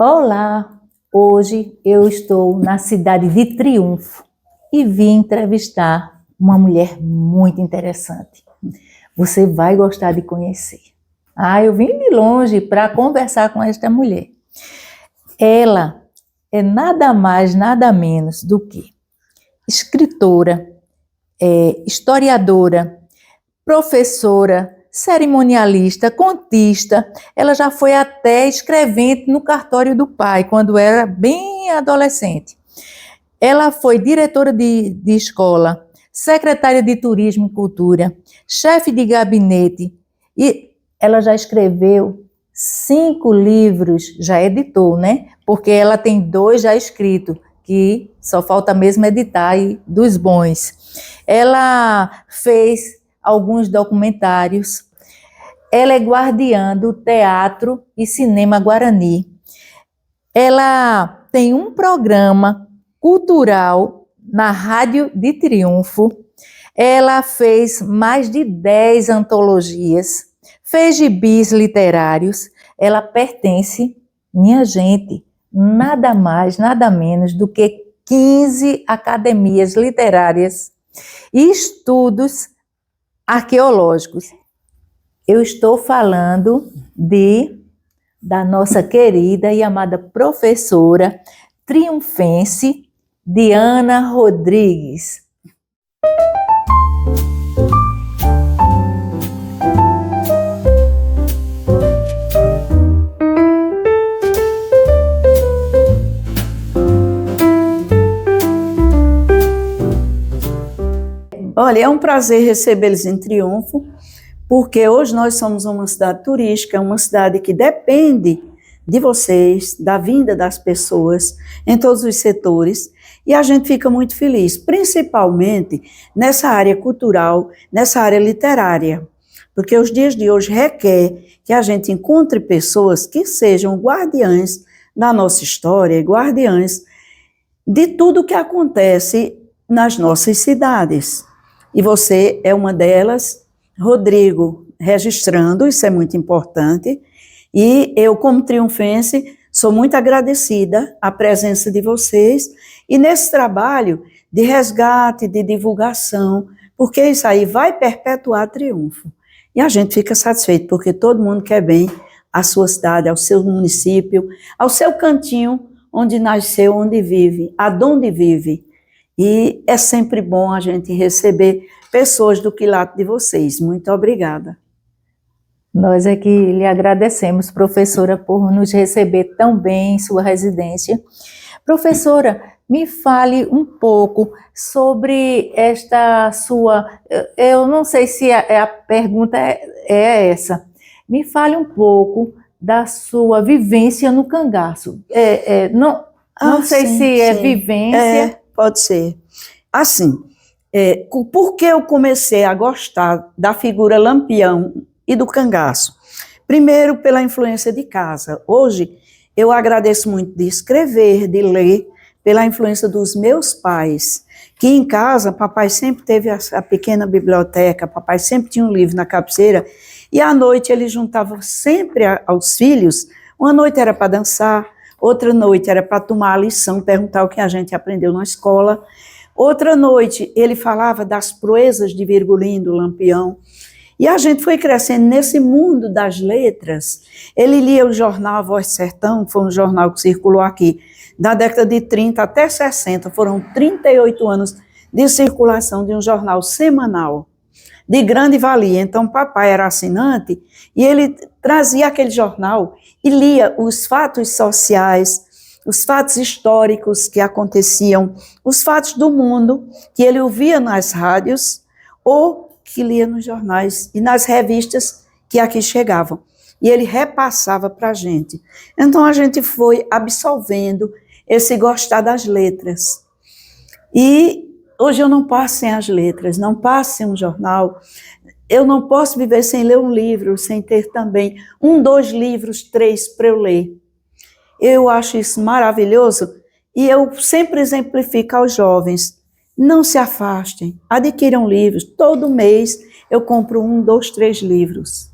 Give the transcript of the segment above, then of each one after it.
Olá, hoje eu estou na cidade de Triunfo e vim entrevistar uma mulher muito interessante. Você vai gostar de conhecer. Eu vim de longe para conversar com esta mulher. Ela é nada mais, nada menos do que escritora, historiadora, professora, cerimonialista, contista. Ela já foi até escrevente no cartório do pai, quando era bem adolescente. Ela foi diretora de escola, secretária de Turismo e Cultura, chefe de gabinete, e ela já escreveu 5 livros, já editou, né? Porque ela tem 2 já escritos, que só falta mesmo editar e dos bons. Ela fez alguns documentários. Ela é guardiã do Teatro e Cinema Guarani. Ela tem um programa cultural na Rádio de Triunfo. Ela fez mais de 10 antologias, fez gibis literários. Ela pertence, minha gente, nada mais, nada menos do que 15 academias literárias e estudos arqueológicos. Eu estou falando da nossa querida e amada professora triunfense, Diana Rodrigues. Olha, é um prazer recebê-los em Triunfo, porque hoje nós somos uma cidade turística, uma cidade que depende de vocês, da vinda das pessoas em todos os setores, e a gente fica muito feliz, principalmente nessa área cultural, nessa área literária, porque os dias de hoje requer que a gente encontre pessoas que sejam guardiães da nossa história, guardiães de tudo que acontece nas nossas cidades. E você é uma delas. Rodrigo, registrando, isso é muito importante, e eu, como triunfense, sou muito agradecida à presença de vocês, e nesse trabalho de resgate, de divulgação, porque isso aí vai perpetuar Triunfo. E a gente fica satisfeito, porque todo mundo quer bem à sua cidade, ao seu município, ao seu cantinho, onde nasceu, onde vive, aonde vive. E é sempre bom a gente receber pessoas do quilate de vocês. Muito obrigada. Nós é que lhe agradecemos, professora, por nos receber tão bem em sua residência. Professora, me fale um pouco sobre esta sua... Eu não sei se a pergunta é essa. Me fale um pouco da sua vivência no cangaço. Não sei sim, se é sim. vivência... Pode ser. Assim, por que eu comecei a gostar da figura Lampião e do cangaço? Primeiro, pela influência de casa. Hoje, eu agradeço muito de escrever, de ler, pela influência dos meus pais, que em casa, papai sempre teve a pequena biblioteca, papai sempre tinha um livro na cabeceira, e à noite ele juntava sempre aos filhos. Uma noite era para dançar, outra noite era para tomar a lição, perguntar o que a gente aprendeu na escola. Outra noite ele falava das proezas de Virgulino, Lampião. E a gente foi crescendo nesse mundo das letras. Ele lia o jornal Voz do Sertão, que foi um jornal que circulou aqui, da década de 30 até 60. Foram 38 anos de circulação de um jornal semanal, de grande valia. Então, papai era assinante e ele trazia aquele jornal e lia os fatos sociais, os fatos históricos que aconteciam, os fatos do mundo que ele ouvia nas rádios ou que lia nos jornais e nas revistas que aqui chegavam. E ele repassava para a gente. Então a gente foi absorvendo esse gostar das letras. E hoje eu não passo sem as letras, não passo sem um jornal. Eu não posso viver sem ler um livro, sem ter também 1, 2 livros, 3 para eu ler. Eu acho isso maravilhoso e eu sempre exemplifico aos jovens, não se afastem, adquiram livros. Todo mês eu compro 1, 2, 3 livros.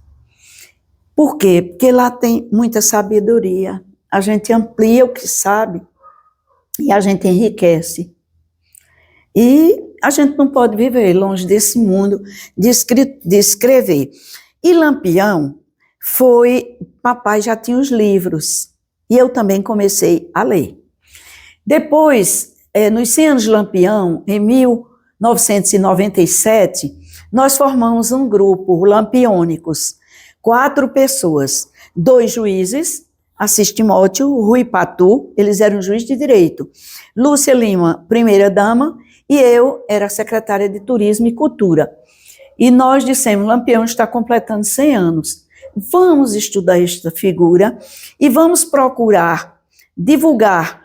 Por quê? Porque lá tem muita sabedoria, a gente amplia o que sabe e a gente enriquece. E a gente não pode viver longe desse mundo de escrever. E Lampião papai já tinha os livros, e eu também comecei a ler. Depois, nos 100 anos de Lampião, em 1997, nós formamos um grupo, Lampiônicos, 4 pessoas, 2 juízes, Assis Timóteo, Rui Patu, eles eram juízes de direito, Lúcia Lima, primeira-dama, e eu era secretária de Turismo e Cultura. E nós dissemos, Lampião está completando 100 anos, vamos estudar esta figura e vamos procurar divulgar,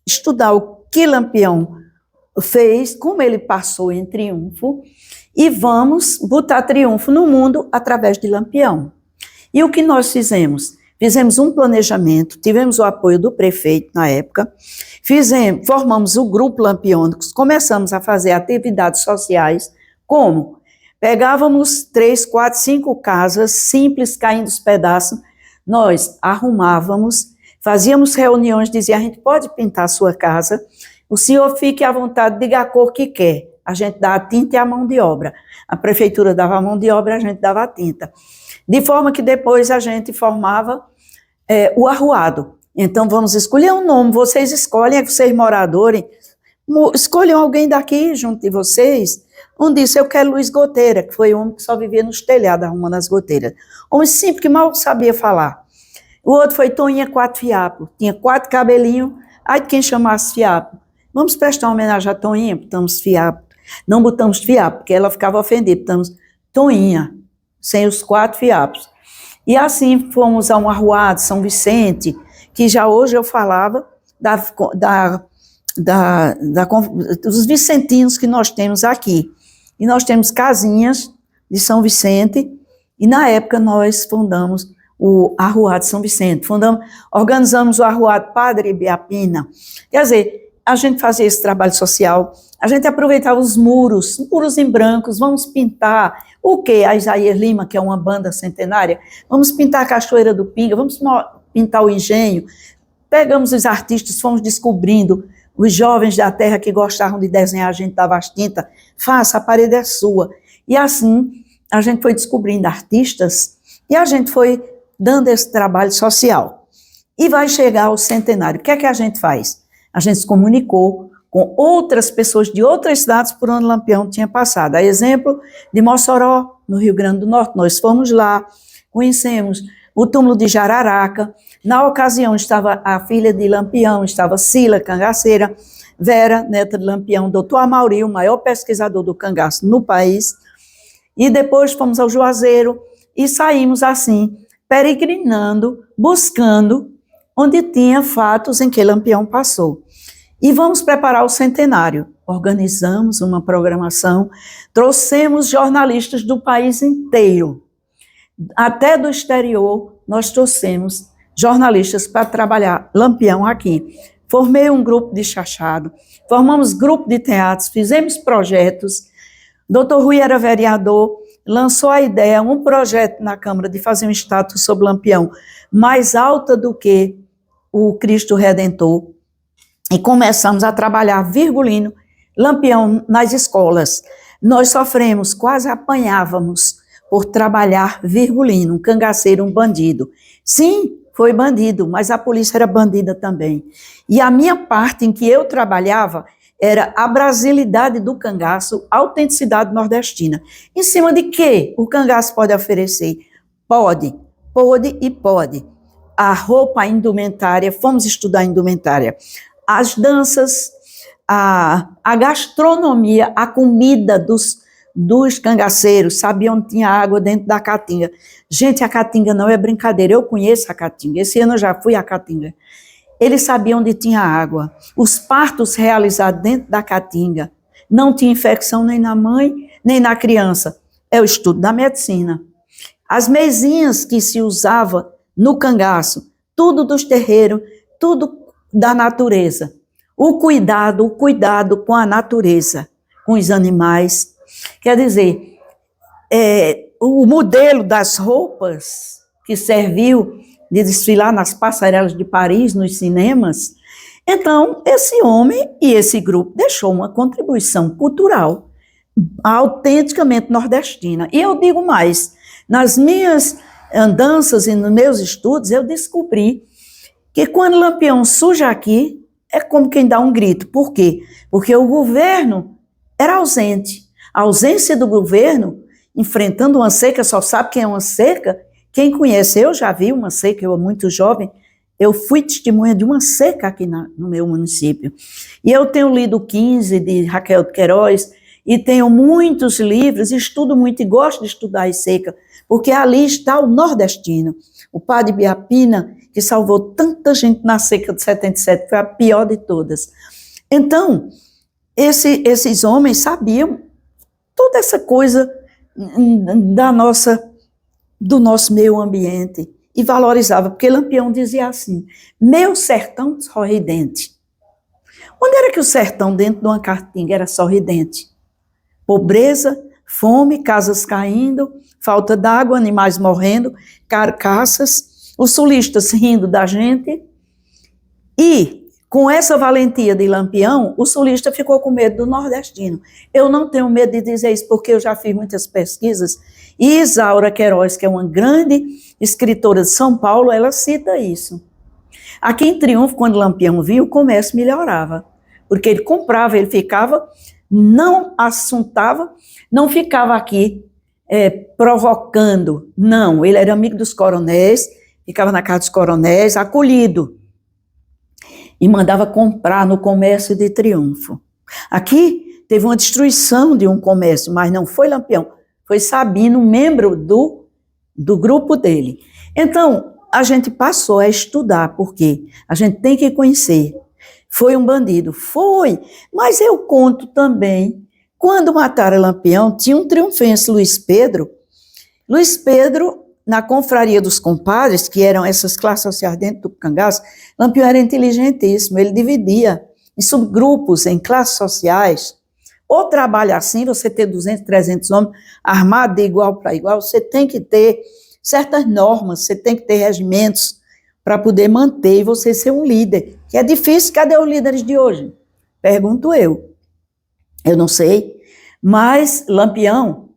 estudar o que Lampião fez, como ele passou em triunfo, e vamos botar triunfo no mundo através de Lampião. E o que nós fizemos? Fizemos um planejamento, tivemos o apoio do prefeito na época, formamos o grupo Lampiônicos, começamos a fazer atividades sociais, como? Pegávamos 3, 4, 5 casas simples, caindo os pedaços, nós arrumávamos, fazíamos reuniões, dizia, a gente pode pintar a sua casa, o senhor fique à vontade, diga a cor que quer, a gente dá a tinta e a mão de obra, a prefeitura dava a mão de obra, a gente dava a tinta, de forma que depois a gente formava o arruado. Então vamos escolher um nome, vocês escolhem, vocês moradores, escolham alguém daqui junto de vocês. Um disse, eu quero Luiz Goteira, que foi um homem que só vivia nos telhados arrumando as goteiras. Homem simples, que mal sabia falar. O outro foi Toinha Quatro Fiapos, tinha 4 cabelinhos, aí quem chamasse Fiapo. Vamos prestar uma homenagem a Toinha, botamos Fiapo. Não botamos Fiapo, porque ela ficava ofendida, botamos Toinha, sem os 4 fiapos. E assim fomos a um arruado, São Vicente, que já hoje eu falava dos vicentinos que nós temos aqui. E nós temos casinhas de São Vicente, e na época nós fundamos o Arruado São Vicente, organizamos o Arruado Padre Ibiapina. Quer dizer, a gente fazia esse trabalho social, a gente aproveitava os muros em brancos, vamos pintar o quê? A Isaías Lima, que é uma banda centenária, vamos pintar a Cachoeira do Pinga, vamos pintar o Engenho. Pegamos os artistas, fomos descobrindo os jovens da terra que gostavam de desenhar, a gente dava as tintas, faça, a parede é sua. E assim, a gente foi descobrindo artistas e a gente foi dando esse trabalho social. E vai chegar o centenário. O que é que a gente faz? A gente se comunicou com outras pessoas de outras cidades por onde Lampião tinha passado. A exemplo de Mossoró, no Rio Grande do Norte, nós fomos lá, conhecemos o túmulo de Jararaca. Na ocasião estava a filha de Lampião, estava Sila, cangaceira, Vera, neta de Lampião, doutor Amauri, o maior pesquisador do cangaço no país. E depois fomos ao Juazeiro e saímos assim, peregrinando, buscando onde tinha fatos em que Lampião passou. E vamos preparar o centenário. Organizamos uma programação, trouxemos jornalistas do país inteiro. Até do exterior, nós trouxemos jornalistas para trabalhar Lampião aqui. Formei um grupo de chachado, formamos grupo de teatros, fizemos projetos. Doutor Rui era vereador, lançou a ideia, um projeto na Câmara de fazer uma estátua sobre Lampião mais alta do que o Cristo Redentor. E começamos a trabalhar virgulino, Lampião nas escolas. Nós sofremos, quase apanhávamos por trabalhar virgulino, um cangaceiro, um bandido. Sim, foi bandido, mas a polícia era bandida também. E a minha parte em que eu trabalhava era a brasilidade do cangaço, a autenticidade nordestina. Em cima de que o cangaço pode oferecer? Pode e pode. A roupa, a indumentária, fomos estudar a indumentária. As danças, a gastronomia, a comida dos cangaceiros, sabia onde tinha água dentro da caatinga. Gente, a caatinga não é brincadeira, eu conheço a caatinga, esse ano eu já fui à caatinga. Eles sabiam onde tinha água. Os partos realizados dentro da caatinga não tinha infecção nem na mãe, nem na criança. É o estudo da medicina. As mesinhas que se usava no cangaço, tudo dos terreiros, tudo da natureza. O cuidado com a natureza, com os animais. Quer dizer, o modelo das roupas que serviu de desfilar nas passarelas de Paris, nos cinemas. Então, esse homem e esse grupo deixou uma contribuição cultural autenticamente nordestina. E eu digo mais, nas minhas andanças e nos meus estudos, eu descobri que quando Lampião surge aqui, é como quem dá um grito. Por quê? Porque o governo era ausente. A ausência do governo, enfrentando uma seca, só sabe quem é uma seca. Quem conhece, eu já vi uma seca, eu muito jovem, eu fui testemunha de uma seca aqui no meu município. E eu tenho lido 15 de Raquel de Queiroz, e tenho muitos livros, estudo muito e gosto de estudar a seca, porque ali está o nordestino, o padre Biapina, que salvou tanta gente na seca de 77, foi a pior de todas. Então, esses homens sabiam toda essa coisa do nosso meio ambiente e valorizava, porque Lampião dizia assim, meu sertão sorridente. Onde era que o sertão dentro de uma caatinga era sorridente? Pobreza, fome, casas caindo, falta d'água, animais morrendo, carcaças, os sulistas rindo da gente. E, com essa valentia de Lampião, o sulista ficou com medo do nordestino. Eu não tenho medo de dizer isso, porque eu já fiz muitas pesquisas, e Isaura Queiroz, que é uma grande escritora de São Paulo, ela cita isso. Aqui em Triunfo, quando Lampião vinha, o comércio melhorava, porque ele comprava, ele ficava, não assuntava, não ficava aqui provocando, não, ele era amigo dos coronéis, ficava na casa dos coronéis, acolhido, e mandava comprar no comércio de Triunfo. Aqui teve uma destruição de um comércio, mas não foi Lampião, foi Sabino, membro do grupo dele. Então, a gente passou a estudar, porque a gente tem que conhecer. Foi um bandido? Foi, mas eu conto também, quando mataram Lampião, tinha um triunfense, Luiz Pedro. Luiz Pedro, na confraria dos compadres, que eram essas classes sociais dentro do cangaço, Lampião era inteligentíssimo, ele dividia em subgrupos, em classes sociais. Ou trabalha assim, você ter 200, 300 homens armados de igual para igual, você tem que ter certas normas, você tem que ter regimentos para poder manter e você ser um líder, que é difícil. Cadê os líderes de hoje? Pergunto eu. Eu não sei, mas Lampião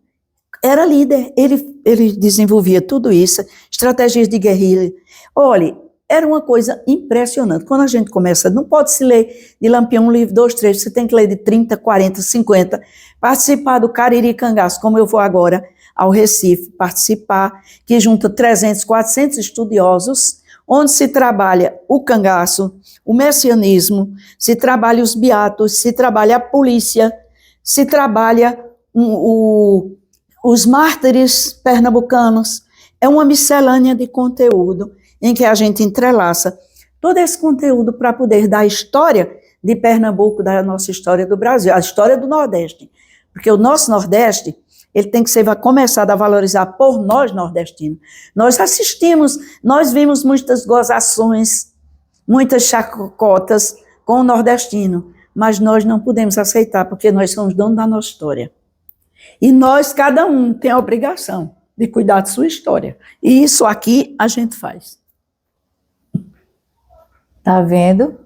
era líder, ele desenvolvia tudo isso, estratégias de guerrilha. Olha, era uma coisa impressionante. Quando a gente começa, não pode se ler de Lampião um livro, 2, 3, você tem que ler de 30, 40, 50, participar do Cariri Cangaço, como eu vou agora ao Recife, participar, que junta 300, 400 estudiosos, onde se trabalha o cangaço, o messianismo, se trabalha os beatos, se trabalha a polícia, se trabalha os mártires pernambucanos. É uma miscelânea de conteúdo em que a gente entrelaça todo esse conteúdo para poder dar a história de Pernambuco, da nossa história do Brasil, a história do Nordeste. Porque o nosso Nordeste, ele tem que ser começado a valorizar por nós nordestinos. Nós assistimos, nós vimos muitas gozações, muitas chacotas com o nordestino, mas nós não podemos aceitar, porque nós somos donos da nossa história. E nós, cada um, tem a obrigação de cuidar de sua história. E isso aqui a gente faz. Tá vendo?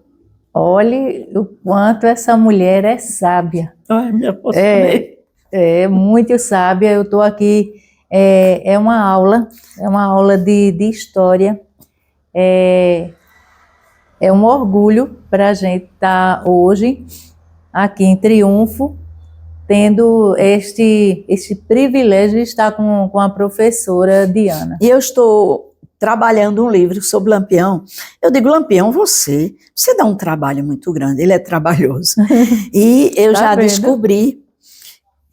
Olhe o quanto essa mulher é sábia. Ai, me emocionei. É muito sábia. Eu estou aqui, é uma aula de história. É um orgulho para a gente estar hoje aqui em Triunfo, tendo este privilégio de estar com a professora Diana. E eu estou trabalhando um livro sobre Lampião. Eu digo, Lampião, você dá um trabalho muito grande, ele é trabalhoso. E eu já descobri,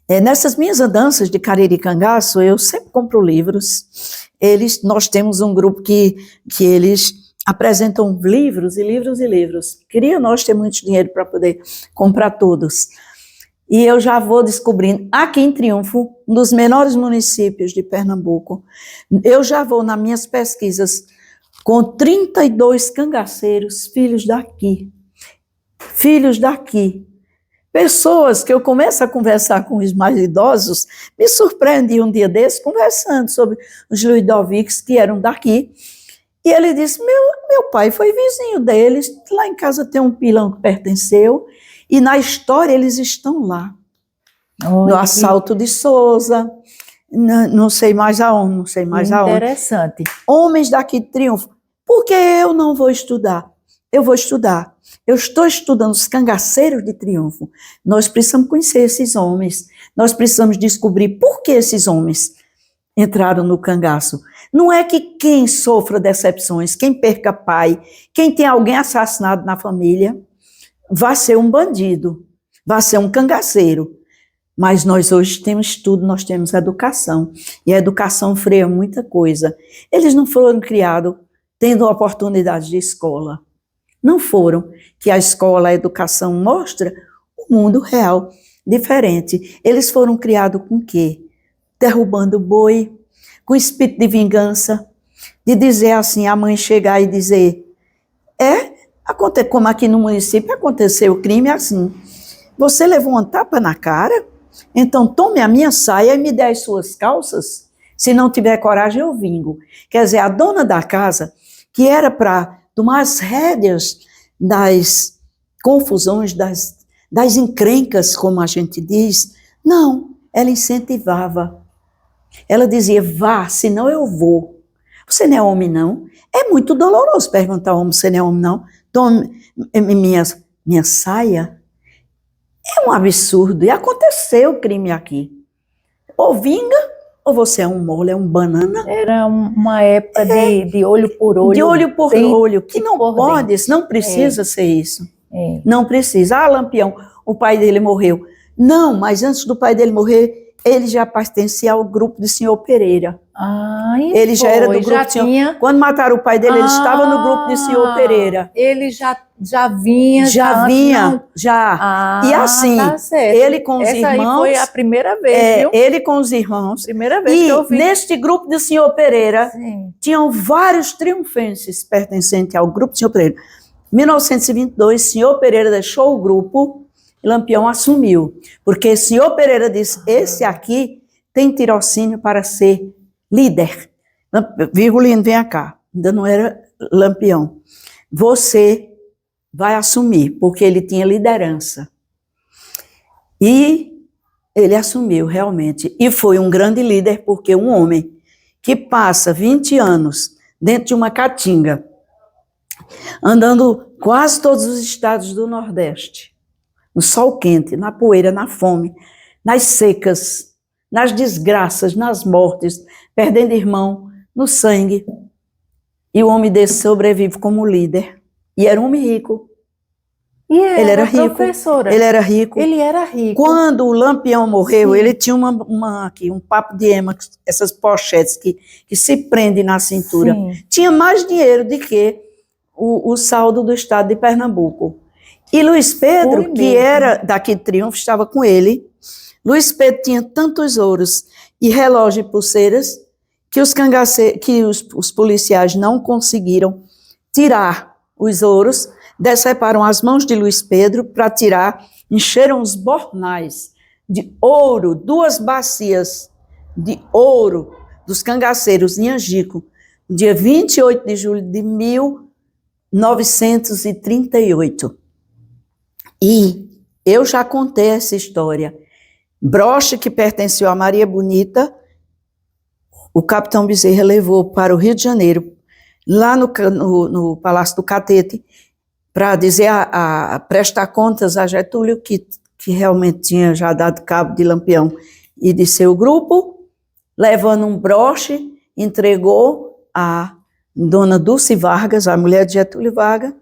nessas minhas andanças de Cariri Cangaço, eu sempre compro livros. Nós temos um grupo que eles apresentam livros e livros e livros. Queria nós ter muito dinheiro para poder comprar todos. E eu já vou descobrindo, aqui em Triunfo, um dos menores municípios de Pernambuco, eu já vou nas minhas pesquisas com 32 cangaceiros, filhos daqui. Filhos daqui. Pessoas que eu começo a conversar com os mais idosos, me surpreendi um dia desse conversando sobre os Ludovics, que eram daqui, E ele disse, meu pai foi vizinho deles, lá em casa tem um pilão que pertenceu, e na história eles estão lá. No assalto de Souza, não sei mais aonde, não sei mais aonde. Interessante. Homens daqui de Triunfo. Por que eu não vou estudar? Eu vou estudar. Eu estou estudando os cangaceiros de Triunfo. Nós precisamos conhecer esses homens. Nós precisamos descobrir por que esses homens entraram no cangaço. Não é que quem sofra decepções, quem perca pai, quem tem alguém assassinado na família, vai ser um bandido, vai ser um cangaceiro. Mas nós hoje temos estudo, nós temos educação. E a educação freia muita coisa. Eles não foram criados tendo oportunidade de escola. Não foram. Que a escola, a educação mostra o mundo real, diferente. Eles foram criados com o quê? Derrubando boi, com espírito de vingança, de dizer assim, a mãe chegar e dizer, como aqui no município aconteceu o crime assim, você levou uma tapa na cara, então tome a minha saia e me dê as suas calças, se não tiver coragem eu vingo. Quer dizer, a dona da casa, que era para tomar as rédeas das confusões, das encrencas, como a gente diz, não, ela incentivava. Ela dizia, vá, senão eu vou. Você não é homem, não? É muito doloroso perguntar ao homem, você não é homem, não? Tome minha saia. É um absurdo. E aconteceu o crime aqui. Ou vinga, ou você é um mole, é um banana. Era uma época de olho por olho. De olho por olho, que não pode, não precisa ser isso. Não precisa. Ah, Lampião, o pai dele morreu. Não, mas antes do pai dele morrer, ele já pertencia ao grupo de senhor Pereira. Ele já era do grupo de senhor. Quando mataram o pai dele, ele estava no grupo de senhor Pereira. Ele já vinha. E assim, tá ele com os irmãos. Aí foi a primeira vez, viu? Ele com os irmãos. Primeira vez que eu vi. E neste grupo de senhor Pereira, tinham vários triunfenses pertencentes ao grupo de senhor Pereira. Em 1922, senhor Pereira deixou o grupo. Lampião assumiu, porque o senhor Pereira disse, esse aqui tem tirocínio para ser líder. Virgulino, vem cá, ainda não era Lampião. Você vai assumir, porque ele tinha liderança. E ele assumiu realmente, e foi um grande líder, porque um homem que passa 20 anos dentro de uma caatinga, andando quase todos os estados do Nordeste, no sol quente, na poeira, na fome, nas secas, nas desgraças, nas mortes, perdendo irmão, no sangue. E o homem desse sobrevive como líder. E era um homem rico. Ele era rico. Professora. Ele era rico. Ele era rico. Quando o Lampião morreu, ele tinha aqui, um papo de ema, essas pochetes que se prendem na cintura. Tinha mais dinheiro do que o saldo do estado de Pernambuco. E Luiz Pedro, que era daqui de Triunfo, estava com ele. Luiz Pedro tinha tantos ouros e relógios e pulseiras que os policiais não conseguiram tirar os ouros, deceparam as mãos de Luiz Pedro para tirar, encheram os bornais de ouro, 2 bacias de ouro dos cangaceiros em Angico, no dia 28 de julho de 1938. E eu já contei essa história. Broche, que pertenceu a Maria Bonita, o capitão Bezerra levou para o Rio de Janeiro, lá no Palácio do Catete, para dizer, prestar contas a Getúlio, que realmente tinha já dado cabo de Lampião e de seu grupo, levando um broche, entregou a dona Dulce Vargas, a mulher de Getúlio Vargas,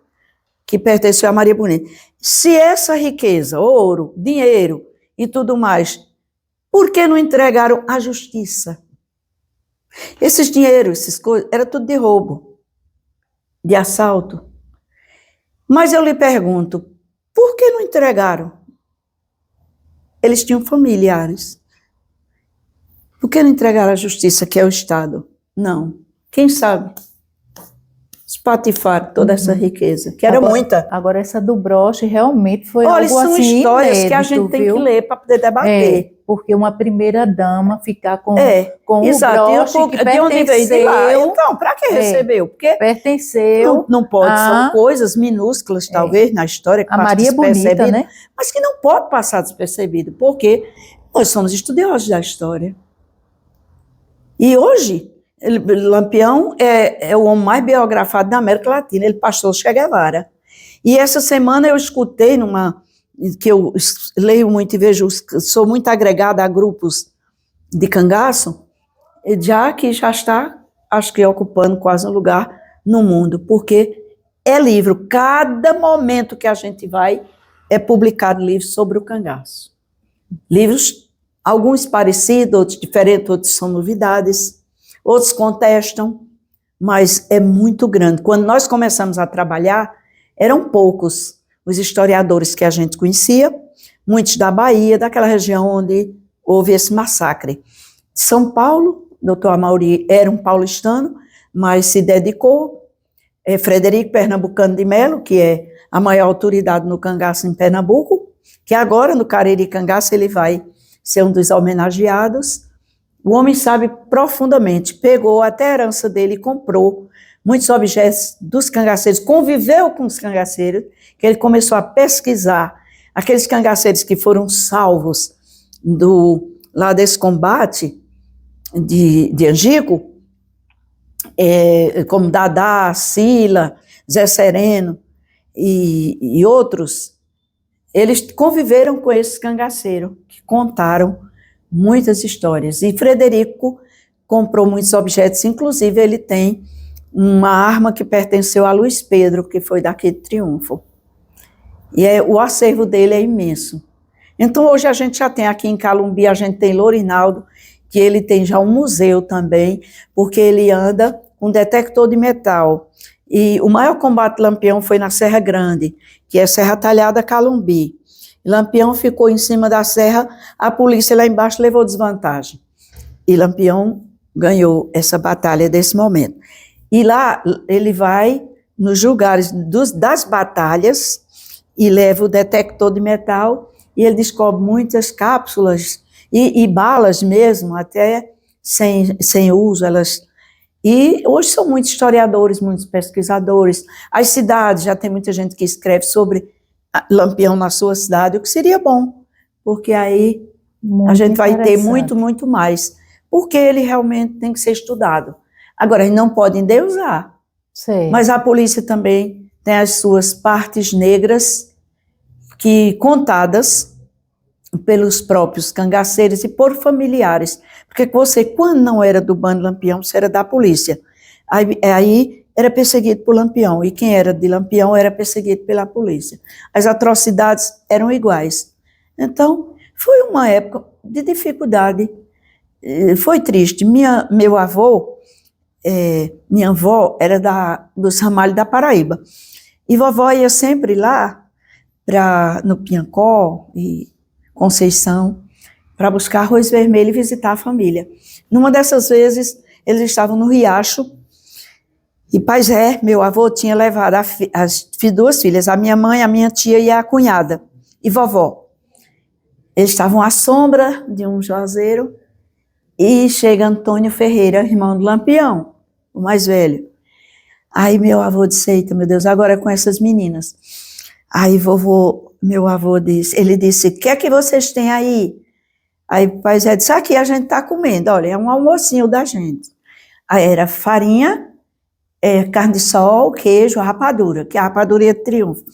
que pertenceu a Maria Bonita. Se essa riqueza, ouro, dinheiro e tudo mais, por que não entregaram à justiça? Esses dinheiros, essas coisas, era tudo de roubo, de assalto. Mas eu lhe pergunto, por que não entregaram? Eles tinham familiares. Por que não entregaram à justiça, que é o Estado? Não. Quem sabe? espatifar toda essa riqueza, que era Agora- muita. Agora, essa do broche realmente foi Olha, algo são assim histórias que a inédito, gente tem viu? que ler para poder debater. Porque uma primeira dama ficar com o Exato. broche que De onde veio de lá? pertenceu, Então, para que recebeu? Porque pertenceu não pode, são a, coisas minúsculas, talvez, na história, que a passam Maria Bonita, despercebido, né? mas que não pode passar despercebido, porque nós somos estudiosos da história. E hoje, Lampião é o homem mais biografado da América Latina, ele passou Che Guevara. E essa semana eu escutei que eu leio muito e vejo, sou muito agregada a grupos de cangaço, já está, acho que ocupando quase um lugar no mundo, porque é livro, cada momento que a gente vai, é publicado livro sobre o cangaço. Livros, alguns parecidos, outros diferentes, outros são novidades, outros contestam, mas é muito grande. Quando nós começamos a trabalhar, eram poucos os historiadores que a gente conhecia, muitos da Bahia, daquela região onde houve esse massacre. São Paulo, doutor Amaury era um paulistano, mas se dedicou. Frederico Pernambucano de Melo, que é a maior autoridade no cangaço em Pernambuco, que agora no Cariri Cangaço ele vai ser um dos homenageados. O homem sabe profundamente, pegou até a herança dele e comprou muitos objetos dos cangaceiros, conviveu com os cangaceiros, que ele começou a pesquisar aqueles cangaceiros que foram salvos lá desse combate de Angico, como Dadá, Sila, Zé Sereno e outros. Eles conviveram com esses cangaceiros, que contaram muitas histórias. E Frederico comprou muitos objetos, inclusive ele tem uma arma que pertenceu a Luiz Pedro, que foi daqui de Triunfo. E o acervo dele é imenso. Então, hoje a gente já tem aqui em Calumbi, a gente tem Lourinaldo, que ele tem já um museu também, porque ele anda com detector de metal. E o maior combate de Lampião foi na Serra Grande, que é Serra Talhada Calumbi. Lampião ficou em cima da serra, a polícia lá embaixo levou desvantagem. E Lampião ganhou essa batalha desse momento. E lá ele vai nos lugares das batalhas e leva o detector de metal e ele descobre muitas cápsulas e balas mesmo, até sem uso. E hoje são muitos historiadores, muitos pesquisadores. As cidades, já tem muita gente que escreve sobre Lampião na sua cidade, o que seria bom, porque aí Muito a gente vai ter interessante. muito mais, porque ele realmente tem que ser estudado. Agora, ele não pode endeusar, Sei. mas a polícia também tem as suas partes negras contadas pelos próprios cangaceiros e por familiares, porque você, quando não era do bando Lampião, você era da polícia. Aí era perseguido por Lampião, e quem era de Lampião era perseguido pela polícia. As atrocidades eram iguais. Então, foi uma época de dificuldade, foi triste. Meu avô, minha avó era dos Ramalhos da Paraíba, e vovó ia sempre lá, no Piancó e Conceição, para buscar arroz vermelho e visitar a família. Numa dessas vezes, eles estavam no Riacho, e Pai Zé, meu avô, tinha levado as duas filhas, a minha mãe, a minha tia e a cunhada, e vovó. Eles estavam à sombra de um juazeiro, e chega Antônio Ferreira, irmão do Lampião, o mais velho. Aí meu avô disse, eita, meu Deus, agora é com essas meninas. Aí meu avô disse, ele disse, o que é que vocês têm aí? Aí o Pai Zé disse, aqui a gente está comendo, olha, é um almocinho da gente. Aí era farinha, carne de sol, queijo, rapadura, que a rapadura ia de Triunfo.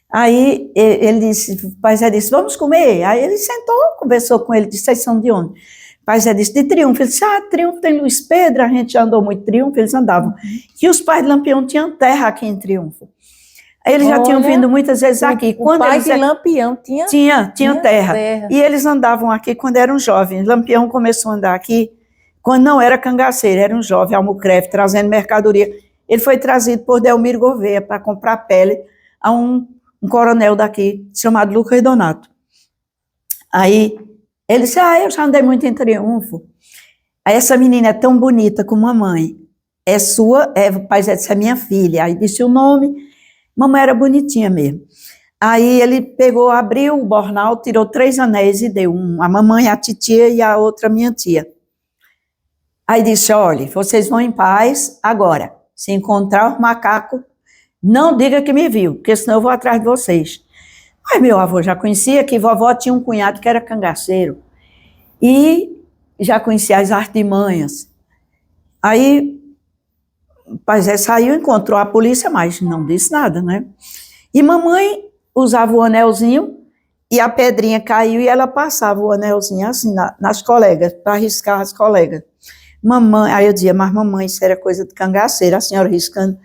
Aí ele disse, o Pai Zé disse, vamos comer? Aí ele sentou, conversou com ele, disse, vocês são de onde? O Pai Zé disse, de Triunfo. Ele disse, Triunfo tem Luiz Pedro, a gente já andou muito em Triunfo, eles andavam. E os pais de Lampião tinham terra aqui em Triunfo. Eles já tinham vindo muitas vezes aqui. O pai de Lampião tinha terra. E eles andavam aqui quando eram jovens. Lampião começou a andar aqui quando não era cangaceiro, era um jovem almocreve, trazendo mercadoria. Ele foi trazido por Delmiro Gouveia para comprar pele a um coronel daqui, chamado Lucas Donato. Aí ele disse, eu já andei muito em Triunfo. Aí essa menina é tão bonita como a mãe. é sua? O pai disse, é minha filha. Aí disse o nome, mamãe era bonitinha mesmo. Aí ele pegou, abriu o bornal, tirou 3 anéis e deu um, a mamãe, a titia e a outra minha tia. Aí disse, olha, vocês vão em paz agora. Se encontrar o macaco, não diga que me viu, porque senão eu vou atrás de vocês. Mas meu avô já conhecia que vovó tinha um cunhado que era cangaceiro. E já conhecia as artimanhas. Aí o pai Zé saiu, encontrou a polícia, mas não disse nada, né? E mamãe usava o anelzinho e a pedrinha caiu e ela passava o anelzinho assim nas colegas, para riscar as colegas. Mamãe, aí eu dizia, mas mamãe, isso era coisa de cangaceiro, a senhora riscando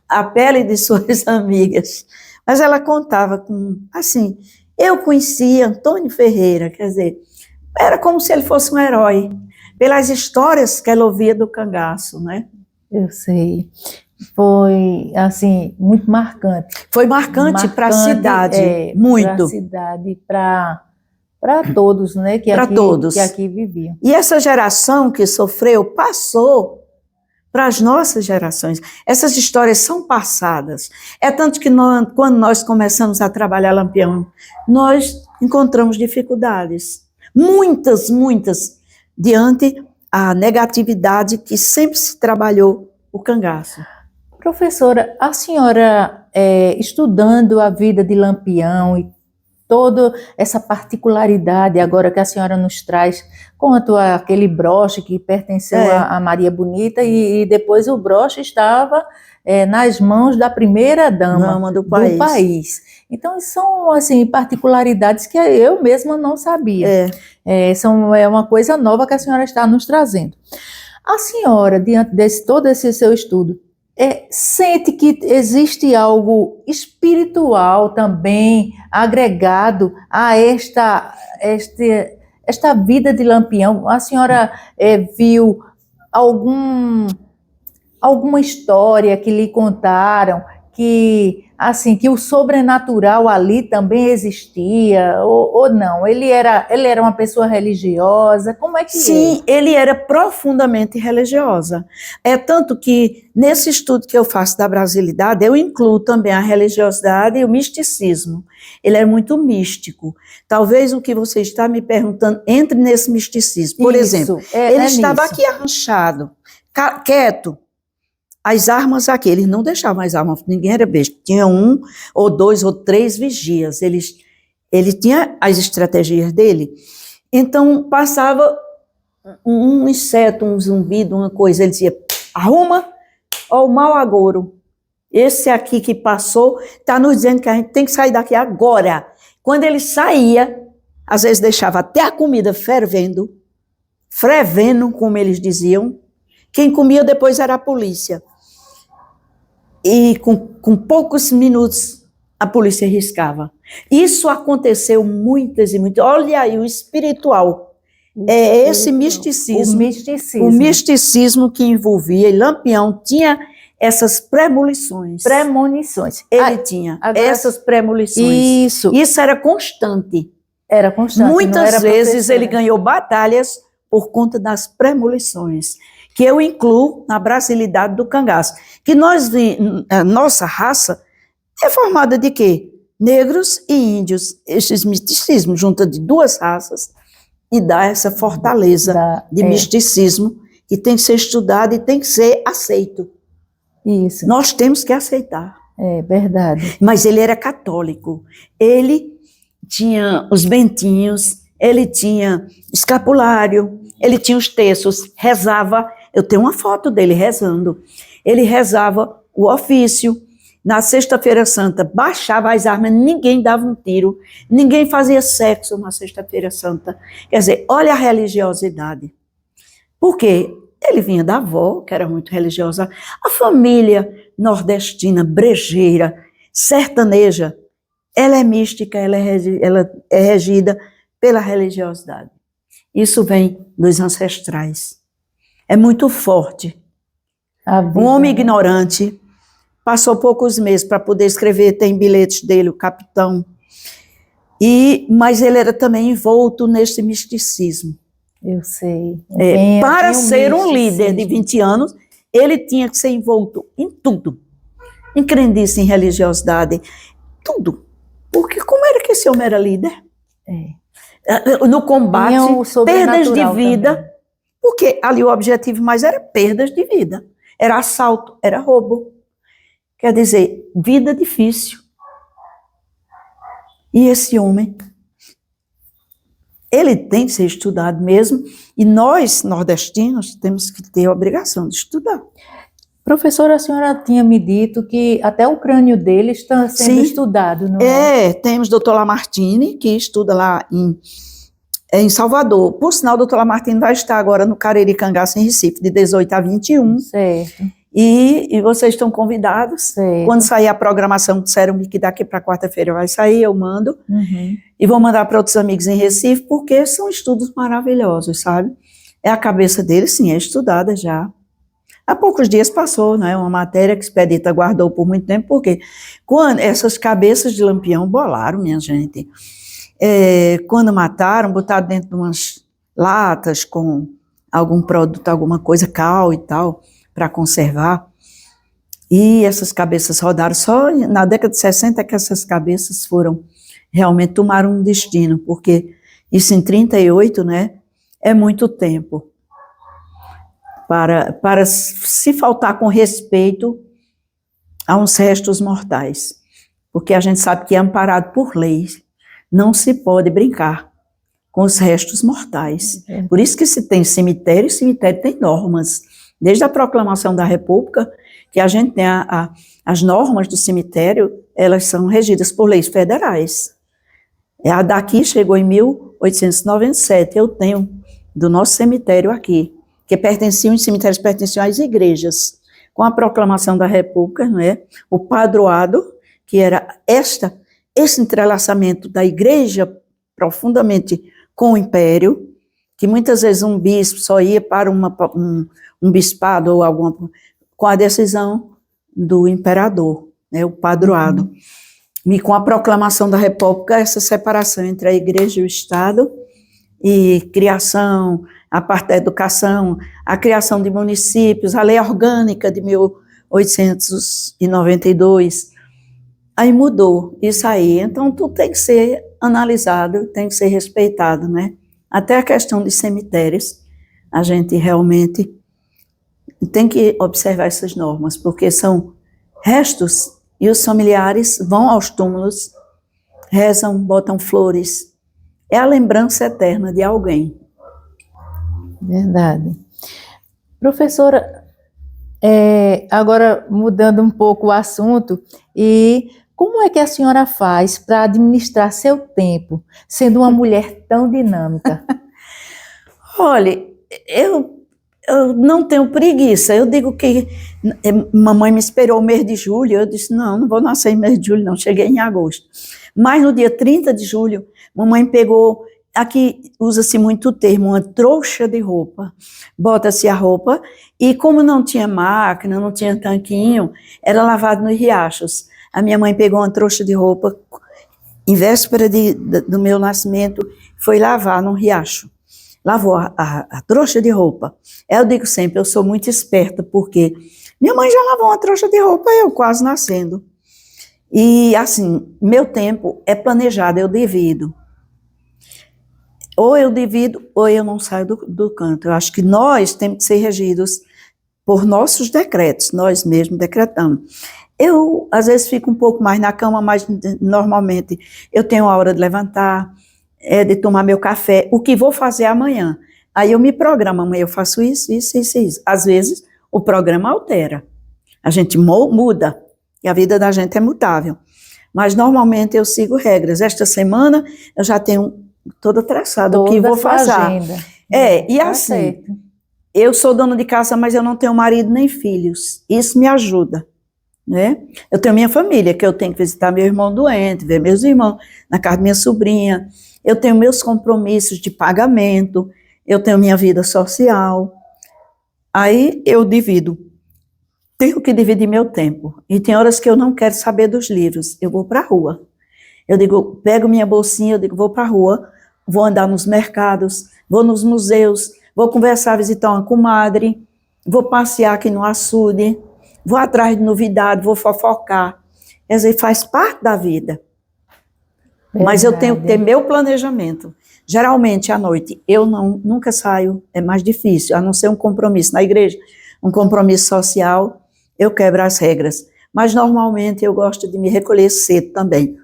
a pele de suas amigas. Mas ela contava com, assim, eu conhecia Antônio Ferreira, quer dizer, era como se ele fosse um herói, pelas histórias que ela ouvia do cangaço, né? Eu sei. Foi, assim, muito marcante. Foi marcante para a cidade, muito. Para a cidade, para todos, né? Para todos. Que aqui viviam. E essa geração que sofreu, passou para as nossas gerações. Essas histórias são passadas. É tanto que quando nós começamos a trabalhar Lampião, nós encontramos dificuldades. Muitas, muitas, diante a negatividade que sempre se trabalhou o cangaço. Professora, a senhora, estudando a vida de Lampião e toda essa particularidade agora que a senhora nos traz, quanto àquele broche que pertenceu a Maria Bonita e depois o broche estava nas mãos da primeira dama do país. Então, são assim, particularidades que eu mesma não sabia. É uma coisa nova que a senhora está nos trazendo. A senhora, diante de todo esse seu estudo, sente que existe algo espiritual também agregado a esta vida de Lampião? A senhora viu alguma história que lhe contaram que o sobrenatural ali também existia, ou não? Ele era uma pessoa religiosa? Como é que Sim, ele era profundamente religiosa. É tanto que, nesse estudo que eu faço da brasilidade, eu incluo também a religiosidade e o misticismo. Ele é muito místico. Talvez o que você está me perguntando entre nesse misticismo. Por exemplo, ele estava aqui arranchado, quieto. As armas aqui, eles não deixavam as armas, ninguém era besta. Tinha 1 ou 2 ou 3 vigias. Ele tinha as estratégias dele. Então, passava um inseto, um zumbido, uma coisa. Ele dizia, arruma, ó, o mau agouro. Esse aqui que passou está nos dizendo que a gente tem que sair daqui agora. Quando ele saía, às vezes deixava até a comida fervendo, como eles diziam. Quem comia depois era a polícia. E com poucos minutos, a polícia riscava. Isso aconteceu muitas e muitas. Olha aí, o espiritual. Esse misticismo. O misticismo que envolvia. E Lampião tinha essas premonições. Ele tinha essas premonições. Isso era constante. Era constante. Muitas vezes ele ganhou batalhas por conta das premonições, que eu incluo na brasilidade do cangaço. Que a nossa raça é formada de quê? Negros e índios. Esses misticismos junta de 2 raças e dá essa fortaleza de misticismo que tem que ser estudado e tem que ser aceito. Isso. Nós temos que aceitar. É verdade. Mas ele era católico. Ele tinha os bentinhos, ele tinha escapulário, ele tinha os terços, rezava. Eu tenho uma foto dele rezando. Ele rezava o ofício. Na Sexta-feira Santa, baixava as armas, ninguém dava um tiro, ninguém fazia sexo na Sexta-feira Santa. Quer dizer, olha a religiosidade. Por quê? Ele vinha da avó, que era muito religiosa. A família nordestina, brejeira, sertaneja, ela é mística, ela é regida pela religiosidade. Isso vem dos ancestrais. É muito forte. Um homem ignorante passou poucos meses para poder escrever, tem bilhetes dele, o capitão. Mas ele era também envolto nesse misticismo. Eu sei. Para ser um líder de 20 anos, ele tinha que ser envolto em tudo, em crendice, em religiosidade, tudo. Porque como era que esse homem era líder? No combate, perdas de vida, também. Porque ali o objetivo mais era perdas de vida. Era assalto, era roubo. Quer dizer, vida difícil. E esse homem, ele tem que ser estudado mesmo, e nós, nordestinos, temos que ter a obrigação de estudar. Professora, a senhora tinha me dito que até o crânio dele está sendo estudado, não é? Temos o doutor Lamartine, que estuda lá em Salvador. Por sinal, o doutor Lamartine vai estar agora no Cariri Cangaço, em Recife, de 18 a 21. Certo. E vocês estão convidados. Certo. Quando sair a programação, disseram-me que daqui para quarta-feira vai sair, eu mando. Uhum. E vou mandar para outros amigos em Recife, porque são estudos maravilhosos, sabe? A cabeça dele, sim, é estudada já. Há poucos dias passou, né, uma matéria que o Expedita guardou por muito tempo, porque quando essas cabeças de Lampião bolaram, minha gente, quando mataram, botaram dentro de umas latas com algum produto, alguma coisa, cal e tal, para conservar, e essas cabeças rodaram. Só na década de 60 que essas cabeças realmente tomaram um destino, porque isso em 38, né, é muito tempo para se faltar com respeito a uns restos mortais, porque a gente sabe que é amparado por lei, não se pode brincar com os restos mortais. Por isso que se tem cemitério, cemitério tem normas. Desde a proclamação da República, que a gente tem as normas do cemitério, elas são regidas por leis federais. A daqui chegou em 1897, eu tenho do nosso cemitério aqui, que os cemitérios pertenciam às igrejas. Com a proclamação da República, não é? O padroado, que era esse entrelaçamento da igreja profundamente com o império, que muitas vezes um bispo só ia para um bispado ou alguma, com a decisão do imperador, né, o padroado. E com a proclamação da República, essa separação entre a igreja e o Estado, e criação, a parte da educação, a criação de municípios, a lei orgânica de 1892, aí mudou isso aí. Então, tudo tem que ser analisado, tem que ser respeitado, né? Até a questão de cemitérios, a gente realmente tem que observar essas normas, porque são restos e os familiares vão aos túmulos, rezam, botam flores. É a lembrança eterna de alguém. Verdade. Professora, agora mudando um pouco o assunto, e como é que a senhora faz para administrar seu tempo, sendo uma mulher tão dinâmica? Olha, eu não tenho preguiça. Eu digo que mamãe me esperou o mês de julho, eu disse, não vou nascer em mês de julho, não, cheguei em agosto. Mas no dia 30 de julho, mamãe pegou, aqui usa-se muito o termo, uma trouxa de roupa. Bota-se a roupa e como não tinha máquina, não tinha tanquinho, era lavado nos riachos. A minha mãe pegou uma trouxa de roupa, em véspera do meu nascimento, foi lavar num riacho. Lavou a trouxa de roupa. Eu digo sempre, eu sou muito esperta, porque minha mãe já lavou uma trouxa de roupa, eu quase nascendo. E assim, meu tempo é planejado, eu divido. Ou eu divido, ou eu não saio do canto. Eu acho que nós temos que ser regidos por nossos decretos, nós mesmos decretamos. Eu, às vezes, fico um pouco mais na cama, mas normalmente eu tenho a hora de levantar, de tomar meu café, o que vou fazer amanhã. Aí eu me programo, amanhã eu faço isso. Às vezes, o programa altera. A gente muda, e a vida da gente é mutável. Mas, normalmente, eu sigo regras. Esta semana, eu já tenho toda traçada o que vou fazer. Agenda. E assim, certo. Eu sou dona de casa, mas eu não tenho marido nem filhos. Isso me ajuda. Né? Eu tenho minha família, que eu tenho que visitar meu irmão doente, ver meus irmãos, na casa da minha sobrinha. Eu tenho meus compromissos de pagamento, eu tenho minha vida social. Aí eu divido. Tenho que dividir meu tempo. E tem horas que eu não quero saber dos livros, eu vou para a rua. Eu digo, pego minha bolsinha, eu digo, vou para a rua, vou andar nos mercados, vou nos museus, vou conversar, visitar uma comadre, vou passear aqui no açude, vou atrás de novidade, vou fofocar. Quer dizer, faz parte da vida. Mas eu tenho que ter meu planejamento. Geralmente, à noite, eu nunca saio, é mais difícil, a não ser um compromisso na igreja, um compromisso social, eu quebro as regras. Mas, normalmente, eu gosto de me recolher cedo também.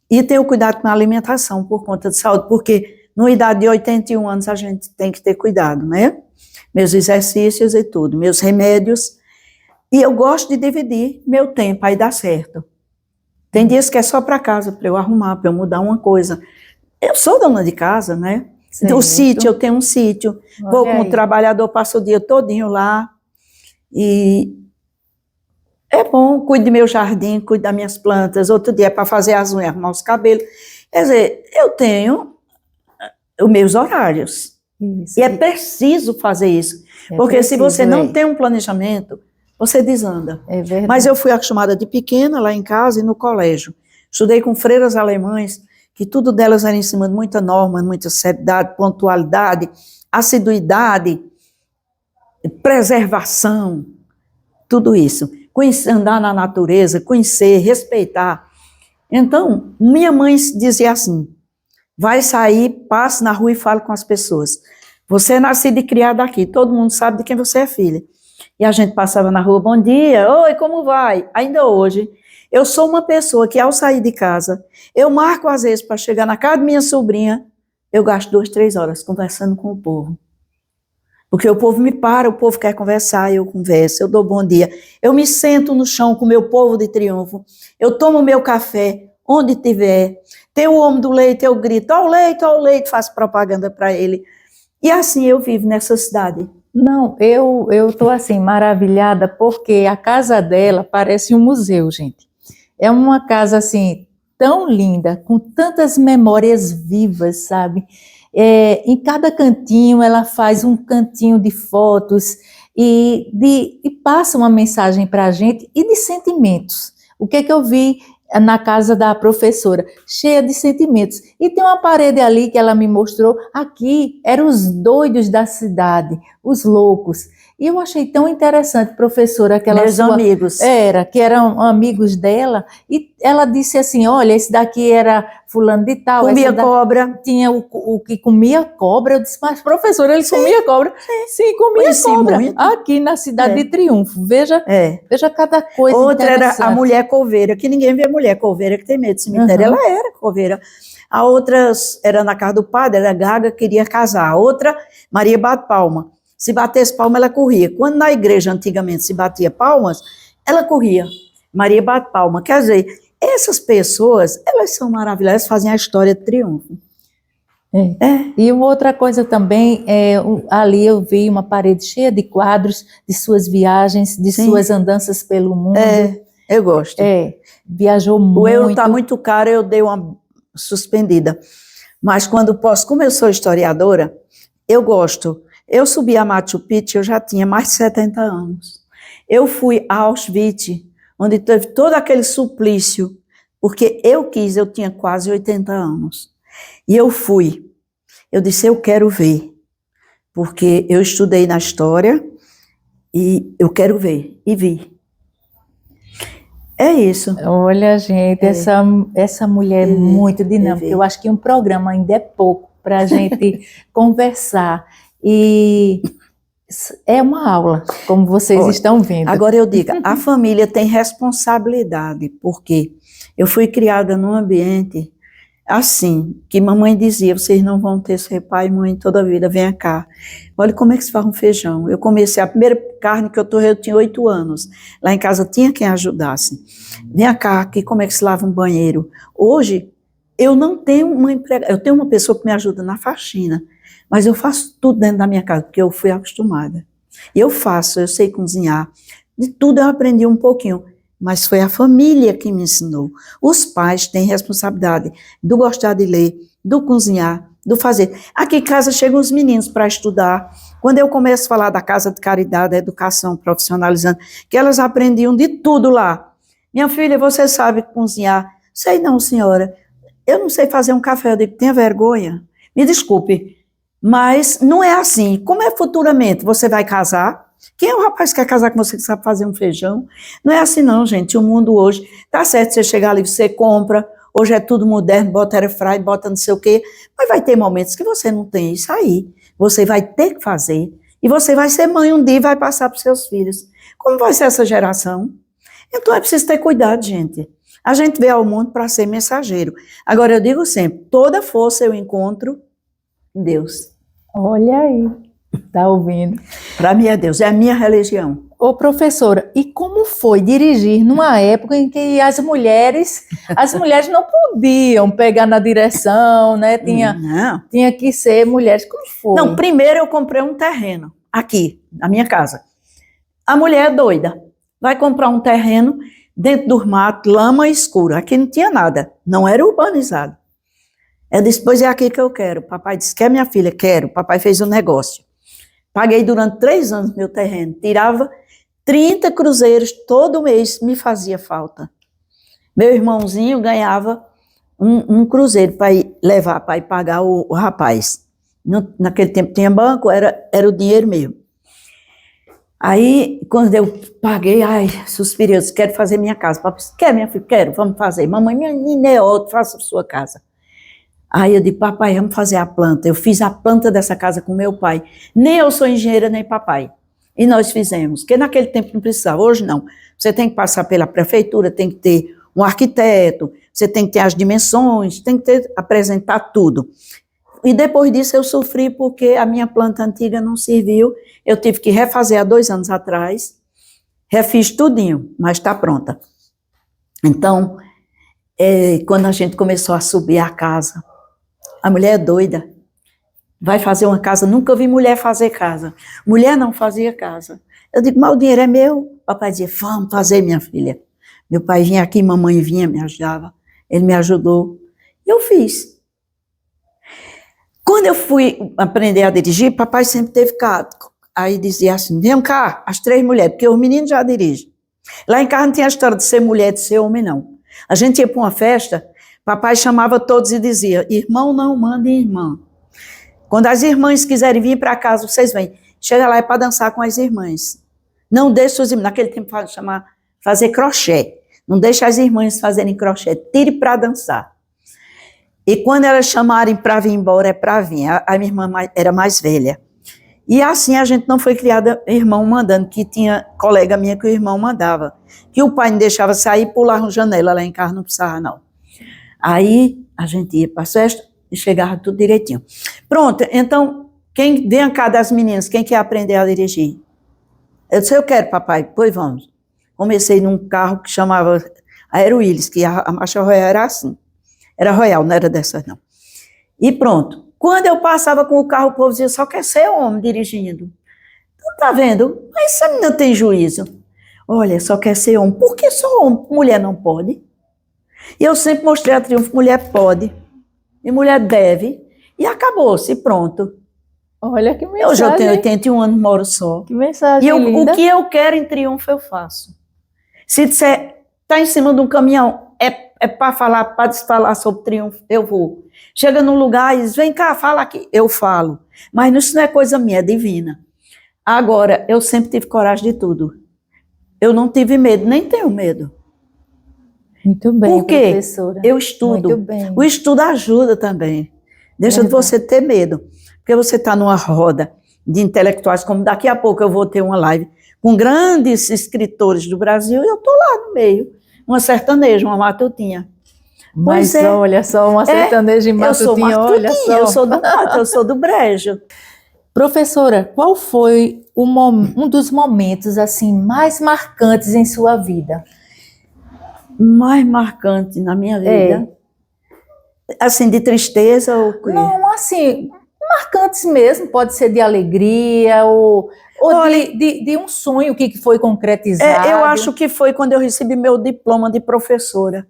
E tenho cuidado com a alimentação, por conta de saúde, porque, numa idade de 81 anos, a gente tem que ter cuidado, né? Meus exercícios e tudo, meus remédios. E eu gosto de dividir meu tempo, aí dá certo. Tem dias que é só para casa, para eu arrumar, para eu mudar uma coisa. Eu sou dona de casa, né? O sítio, eu tenho um sítio. Vou como trabalhador, passo o dia todinho lá. E é bom, cuido do meu jardim, cuido das minhas plantas. Outro dia é para fazer as unhas, arrumar os cabelos. Quer dizer, eu tenho os meus horários. Isso. E é preciso fazer isso. Porque se você não tem um planejamento, você desanda. É verdade. Mas eu fui acostumada de pequena, lá em casa e no colégio. Estudei com freiras alemães, que tudo delas era em cima de muita norma, muita seriedade, pontualidade, assiduidade, preservação, tudo isso. Conhecer, andar na natureza, conhecer, respeitar. Então, minha mãe dizia assim, vai sair, passe na rua e fale com as pessoas. Você é nascida e criada aqui, todo mundo sabe de quem você é filha. E a gente passava na rua, bom dia, oi, como vai? Ainda hoje, eu sou uma pessoa que ao sair de casa, eu marco às vezes para chegar na casa da minha sobrinha, eu gasto 2, 3 horas conversando com o povo. Porque o povo me para, o povo quer conversar, eu converso, eu dou bom dia. Eu me sento no chão com o meu povo de triunfo, eu tomo meu café, onde tiver. Tem o homem do leite, eu grito, ó o leite, faço propaganda para ele. E assim eu vivo nessa cidade. Não, eu estou assim, maravilhada, porque a casa dela parece um museu, gente. É uma casa assim, tão linda, com tantas memórias vivas, sabe? Em cada cantinho ela faz um cantinho de fotos e passa uma mensagem para a gente e de sentimentos. O que é que eu vi na casa da professora? Cheia de sentimentos. E tem uma parede ali que ela me mostrou, aqui eram os doidos da cidade, os loucos. E eu achei tão interessante, professora, que meus amigos. Que eram amigos dela, e ela disse assim, olha, esse daqui era fulano de tal. Comia cobra. Tinha o que comia cobra. Eu disse, mas professora, ele comia cobra? Sim, comia cobra. Muito. Aqui na cidade de Triunfo. Veja cada coisa. Outra era a mulher coveira, que ninguém vê mulher coveira que tem medo de cemitério. Ela era coveira. A outra era na casa do padre, era gaga, queria casar. A outra, Maria bate palma. Se batesse palma, ela corria. Quando na igreja, antigamente, se batia palmas, ela corria. Maria bate palma. Quer dizer, essas pessoas, elas são maravilhosas, fazem a história de triunfo. E uma outra coisa também, ali eu vi uma parede cheia de quadros de suas viagens, de suas andanças pelo mundo. Eu gosto. Viajou muito. O euro está muito caro, eu dei uma suspendida. Mas quando posso, como eu sou historiadora, eu gosto. Eu subi a Machu Picchu, eu já tinha mais de 70 anos. Eu fui a Auschwitz, onde teve todo aquele suplício, porque eu tinha quase 80 anos. E eu fui. Eu disse, eu quero ver, porque eu estudei na história e eu quero ver, e vi. É isso. Olha, gente, essa mulher é muito dinâmica. Eu acho que um programa ainda é pouco para a gente conversar. E é uma aula, como vocês estão vendo. Agora eu digo, a família tem responsabilidade, porque eu fui criada num ambiente assim, que mamãe dizia, vocês não vão ter ser pai e mãe toda a vida, venha cá. Olha como é que se faz um feijão. Eu comecei, a primeira carne que eu tinha 8 anos. Lá em casa tinha quem ajudasse. Venha cá, aqui como é que se lava um banheiro. Hoje, eu não tenho uma empregada, eu tenho uma pessoa que me ajuda na faxina, mas eu faço tudo dentro da minha casa, porque eu fui acostumada. Eu sei cozinhar, de tudo eu aprendi um pouquinho, mas foi a família que me ensinou. Os pais têm responsabilidade do gostar de ler, do cozinhar, do fazer. Aqui em casa chegam os meninos para estudar. Quando eu começo a falar da casa de caridade, da educação profissionalizante, que elas aprendiam de tudo lá. Minha filha, você sabe cozinhar? Sei não, senhora. Eu não sei fazer um café. Eu digo, tenha vergonha. Me desculpe. Mas não é assim. Como é futuramente? Você vai casar, Quem é o rapaz que quer casar com você que sabe fazer um feijão? Não é assim não, gente. O mundo hoje, tá certo, você chegar ali, você compra, hoje é tudo moderno, bota air fry, bota não sei o quê, mas vai ter momentos que você não tem isso aí. Você vai ter que fazer, e você vai ser mãe um dia e vai passar para os seus filhos. Como vai ser essa geração? Então é preciso ter cuidado, gente. A gente veio ao mundo para ser mensageiro. Agora eu digo sempre, toda força eu encontro em Deus. Olha aí, tá ouvindo? Para mim é Deus, é a minha religião. Ô, professora, e como foi dirigir numa época em que as mulheres não podiam pegar na direção, né? Tinha que ser mulheres. Como foi? Não, primeiro eu comprei um terreno aqui, na minha casa. A mulher é doida, vai comprar um terreno dentro do mato, lama escura. Aqui não tinha nada, não era urbanizado. Eu disse, pois é aqui que eu quero. Papai disse, quer minha filha? Quero. Papai fez um negócio. Paguei durante 3 anos meu terreno, tirava 30 cruzeiros todo mês, me fazia falta. Meu irmãozinho ganhava um cruzeiro para ir levar, para ir pagar o rapaz. Naquele tempo tinha banco, era o dinheiro mesmo. Aí, quando eu paguei, suspirei, eu disse, quero fazer minha casa. Papai disse, quer, minha filha? Quero, vamos fazer. Mamãe, minha menina é outra, faça a sua casa. Aí eu disse, papai, vamos fazer a planta. Eu fiz a planta dessa casa com meu pai. Nem eu sou engenheira, nem papai. E nós fizemos, porque naquele tempo não precisava, hoje não. Você tem que passar pela prefeitura, tem que ter um arquiteto, você tem que ter as dimensões, tem que apresentar tudo. E depois disso eu sofri porque a minha planta antiga não serviu, eu tive que refazer há 2 anos atrás, refiz tudinho, mas está pronta. Então, quando a gente começou a subir a casa, a mulher é doida, vai fazer uma casa, nunca vi mulher fazer casa. Mulher não fazia casa. Eu digo, mas o dinheiro é meu. Papai dizia, vamos fazer, minha filha. Meu pai vinha aqui, mamãe vinha, me ajudava. Ele me ajudou. E eu fiz. Quando eu fui aprender a dirigir, papai sempre teve carro. Aí dizia assim, vem cá, as 3 mulheres, porque os meninos já dirigem. Lá em casa não tinha a história de ser mulher, de ser homem, não. A gente ia para uma festa, papai chamava todos e dizia, irmão não manda em irmã. Quando as irmãs quiserem vir para casa, vocês vêm. Chega lá é para dançar com as irmãs. Não deixe os irmãos, naquele tempo fazer crochê. Não deixe as irmãs fazerem crochê, tire para dançar. E quando elas chamarem para vir embora, é para vir. A minha irmã era mais velha. E assim a gente não foi criada irmão mandando, que tinha colega minha que o irmão mandava. Que o pai não deixava sair, pular na janela, lá em casa não precisava não. Aí a gente ia para a festa, e chegava tudo direitinho. Pronto, então, vem cá das meninas, quem quer aprender a dirigir? Eu disse, eu quero, papai, pois vamos. Comecei num carro que chamava Aero-Willis, que a marcha royal era assim. Era royal, não era dessas não. E pronto. Quando eu passava com o carro, o povo dizia, só quer ser homem dirigindo. Então, tá vendo? Mas essa menina tem juízo. Olha, só quer ser homem. Por que só homem? Mulher não pode? E eu sempre mostrei a triunfo, mulher pode. E mulher deve, e acabou-se, pronto. Olha que mensagem. Eu já tenho 81 anos, moro só. Que mensagem linda. O que eu quero em triunfo, eu faço. Se disser, tá em cima de um caminhão, é para falar sobre triunfo, eu vou. Chega num lugar e diz, vem cá, fala aqui. Eu falo. Mas isso não é coisa minha, é divina. Agora, eu sempre tive coragem de tudo. Eu não tive medo, nem tenho medo. Muito bem, por quê? Professora. Eu estudo. Muito bem. O estudo ajuda também. Deixa de você ter medo. Porque você está numa roda de intelectuais, como daqui a pouco eu vou ter uma live com grandes escritores do Brasil, e eu estou lá no meio. Uma sertaneja, uma matutinha. Mas olha só, uma sertaneja em matutinha, olha só. Eu sou do mato, eu sou do brejo. Professora, qual foi um dos momentos assim mais marcantes em sua vida? Mais marcante na minha vida? Assim, de tristeza ou... Não, assim, marcantes mesmo, pode ser de alegria ou de um sonho que foi concretizado. Eu acho que foi quando eu recebi meu diploma de professora,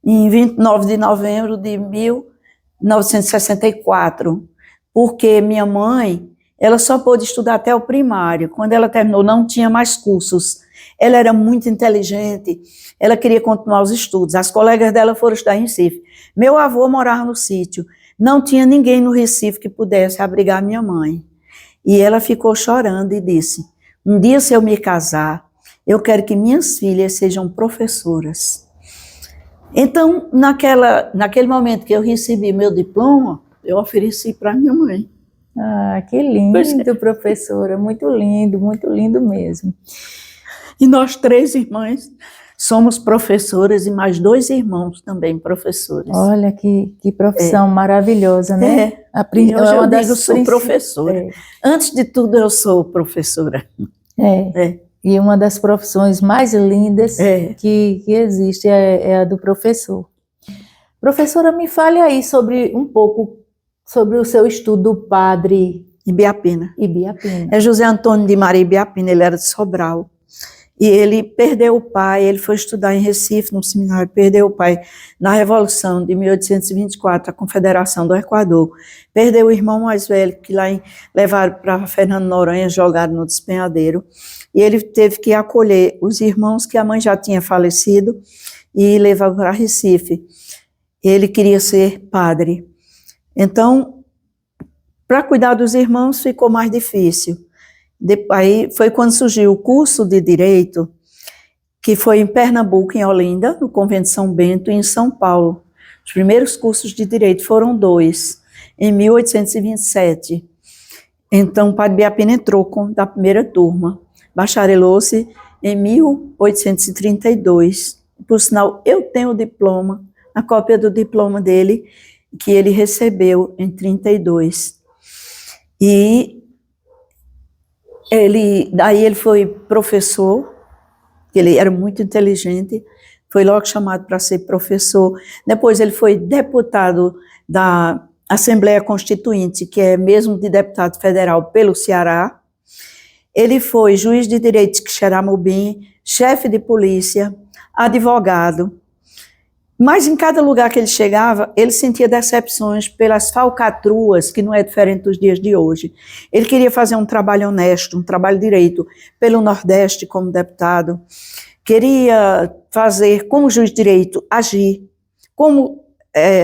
em 29 de novembro de 1964, porque minha mãe, ela só pôde estudar até o primário. Quando ela terminou, não tinha mais cursos. Ela era muito inteligente, ela queria continuar os estudos. As colegas dela foram estudar em Recife. Meu avô morava no sítio. Não tinha ninguém no Recife que pudesse abrigar minha mãe. E ela ficou chorando e disse, Um dia, se eu me casar, eu quero que minhas filhas sejam professoras. Então, naquele momento que eu recebi meu diploma, eu ofereci para minha mãe. Ah, que lindo, professora, muito lindo mesmo. E nós 3 irmãs somos professoras e mais 2 irmãos também professores. Olha que profissão maravilhosa, né? E hoje eu digo, sou professora. Antes de tudo, eu sou professora. E uma das profissões mais lindas que existe é a do professor. Professora, me fale aí um pouco sobre o seu estudo do padre Ibiapina. Ibiapina. É José Antônio de Maria Ibiapina, ele era de Sobral. E ele perdeu o pai, ele foi estudar em Recife, no seminário, perdeu o pai na Revolução de 1824, a Confederação do Equador. Perdeu o irmão mais velho, que lá levaram para Fernando Noronha, jogaram no despenhadeiro. E ele teve que acolher os irmãos que a mãe já tinha falecido e levar para Recife. Ele queria ser padre. Então, para cuidar dos irmãos ficou mais difícil. Aí foi quando surgiu o curso de Direito, que foi em Pernambuco, em Olinda, no Convento de São Bento, e em São Paulo. Os primeiros cursos de Direito foram 2, em 1827. Então, o padre Ibiapina entrou da primeira turma. Bacharelou-se em 1832. Por sinal, eu tenho o diploma, a cópia do diploma dele, que ele recebeu em 32. E daí ele foi professor, ele era muito inteligente, foi logo chamado para ser professor. Depois ele foi deputado da Assembleia Constituinte, que é mesmo de deputado federal pelo Ceará. Ele foi juiz de direito de Quixeramobim, chefe de polícia, advogado. Mas em cada lugar que ele chegava, ele sentia decepções pelas falcatruas, que não é diferente dos dias de hoje. Ele queria fazer um trabalho honesto, um trabalho direito, pelo Nordeste como deputado. Queria fazer, como juiz de direito, agir. Como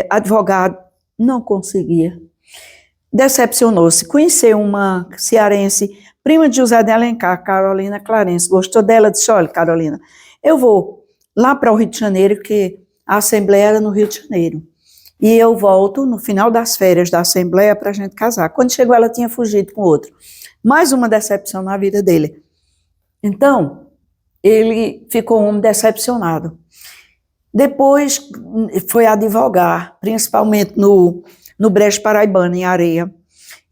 advogado, não conseguia. Decepcionou-se. Conheceu uma cearense, prima de José de Alencar, Carolina Clarence. Gostou dela? Disse, olha, Carolina, eu vou lá para o Rio de Janeiro, que a Assembleia era no Rio de Janeiro. E eu volto no final das férias da Assembleia para a gente casar. Quando chegou, ela tinha fugido com outro. Mais uma decepção na vida dele. Então, ele ficou um homem decepcionado. Depois, foi advogar, principalmente no Brejo Paraibano, em Areia.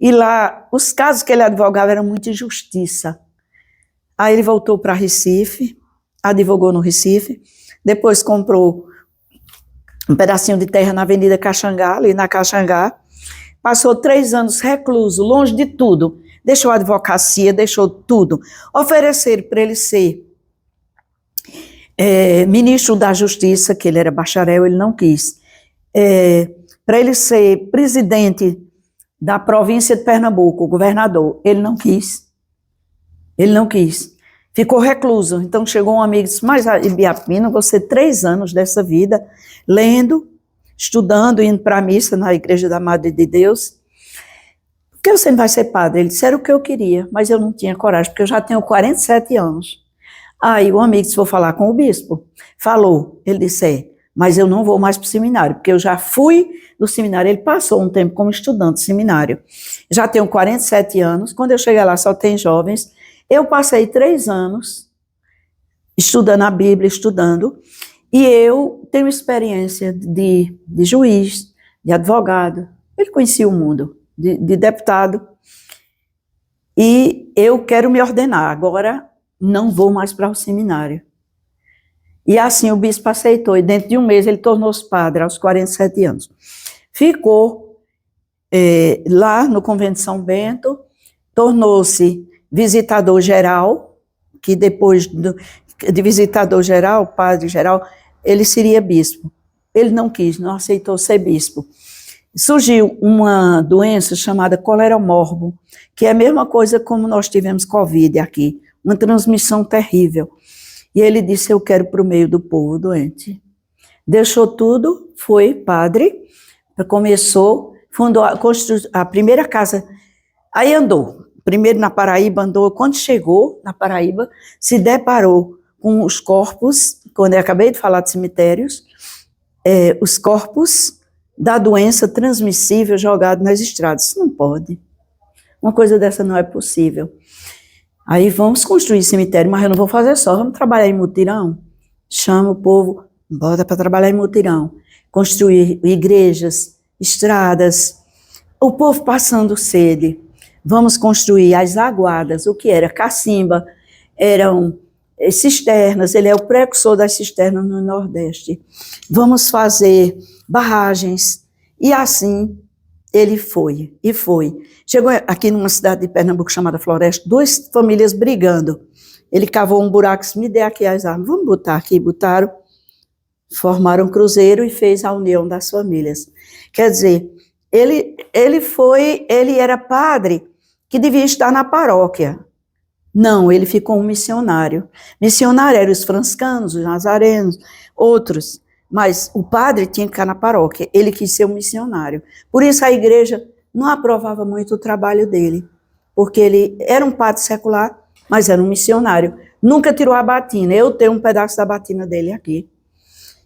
E lá, os casos que ele advogava eram muito injustiça. Aí ele voltou para Recife, advogou no Recife, depois comprou um pedacinho de terra na Avenida Caxangá, ali na Caxangá, passou 3 anos recluso, longe de tudo, deixou a advocacia, deixou tudo. Ofereceram para ele ser ministro da Justiça, que ele era bacharel, ele não quis. Para ele ser presidente da província de Pernambuco, governador, ele não quis. Ele não quis. Ficou recluso. Então chegou um amigo e disse, mas Ibiapina, você 3 anos dessa vida, lendo, estudando, indo para a missa na Igreja da Madre de Deus. Por que você não vai ser padre? Ele disse, era o que eu queria, mas eu não tinha coragem, porque eu já tenho 47 anos. Aí o amigo disse, vou falar com o bispo. Falou. Ele disse, mas eu não vou mais para o seminário, porque eu já fui do seminário. Ele passou um tempo como estudante de seminário. Já tenho 47 anos, quando eu cheguei lá só tem jovens. Eu passei 3 anos estudando a Bíblia, estudando, e eu tenho experiência de juiz, de advogado. Ele conhecia o mundo, de deputado. E eu quero me ordenar. Agora não vou mais para o seminário. E assim o bispo aceitou, e dentro de um mês ele tornou-se padre, aos 47 anos. Ficou lá no Convento de São Bento, tornou-se visitador geral, que depois de visitador geral, padre geral, ele seria bispo. Ele não quis, não aceitou ser bispo. Surgiu uma doença chamada coleromorbo, que é a mesma coisa como nós tivemos Covid aqui, uma transmissão terrível. E ele disse, eu quero para o meio do povo doente. Deixou tudo, foi padre, começou, fundou a primeira casa, aí andou. primeiro na Paraíba, andou, quando chegou na Paraíba, se deparou com os corpos, quando eu acabei de falar de cemitérios, os corpos da doença transmissível jogados nas estradas. Isso não pode. Uma coisa dessa não é possível. Aí vamos construir cemitério, mas eu não vou fazer só, vamos trabalhar em mutirão. Chama o povo, bota para trabalhar em mutirão. Construir igrejas, estradas, o povo passando sede. Vamos construir as aguadas, o que era cacimba, eram cisternas, ele é o precursor das cisternas no Nordeste. Vamos fazer barragens, e assim ele foi, e foi. Chegou aqui numa cidade de Pernambuco chamada Floresta, 2 famílias brigando. Ele cavou um buraco, disse, me dê aqui as armas, vamos botar aqui, botaram, formaram um cruzeiro e fez a união das famílias. Quer dizer, ele era padre que devia estar na paróquia. Não, ele ficou um missionário. Missionário eram os franciscanos, os nazarenos, outros. Mas o padre tinha que ficar na paróquia. Ele quis ser um missionário. Por isso a igreja não aprovava muito o trabalho dele. Porque ele era um padre secular, mas era um missionário. Nunca tirou a batina. Eu tenho um pedaço da batina dele aqui.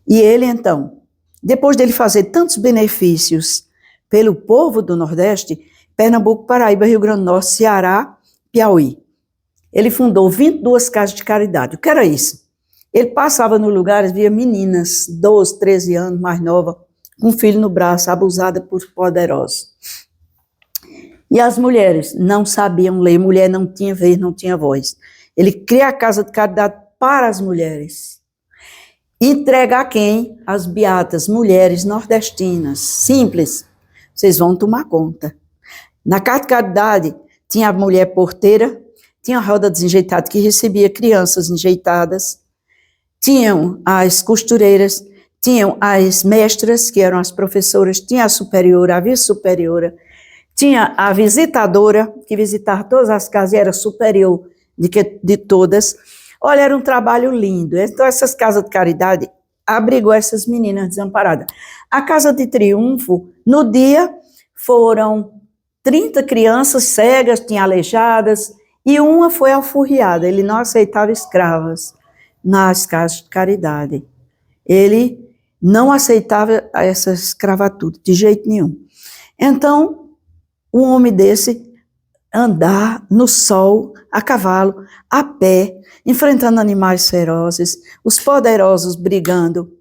E ele, então, depois dele fazer tantos benefícios pelo povo do Nordeste, Pernambuco, Paraíba, Rio Grande do Norte, Ceará, Piauí. Ele fundou 22 casas de caridade. O que era isso? Ele passava nos lugares, via meninas, 12, 13 anos, mais nova, com um filho no braço, abusada por poderosos. E as mulheres não sabiam ler, mulher não tinha vez, não tinha voz. Ele cria a casa de caridade para as mulheres. Entrega a quem? As beatas, mulheres nordestinas, simples. Vocês vão tomar conta. Na casa de caridade tinha a mulher porteira, tinha a roda desenjeitada que recebia crianças enjeitadas, tinham as costureiras, tinham as mestras, que eram as professoras, tinha a superiora, a vice-superiora, tinha a visitadora, que visitava todas as casas e era superior de todas. Olha, era um trabalho lindo. Então, essas casas de caridade abrigou essas meninas desamparadas. A Casa de Triunfo, no dia, foram 30 crianças cegas, tinha aleijadas, e uma foi alforriada. Ele não aceitava escravas nas casas de caridade. Ele não aceitava essa escravatura, de jeito nenhum. Então, um homem desse andar no sol, a cavalo, a pé, enfrentando animais ferozes, os poderosos brigando.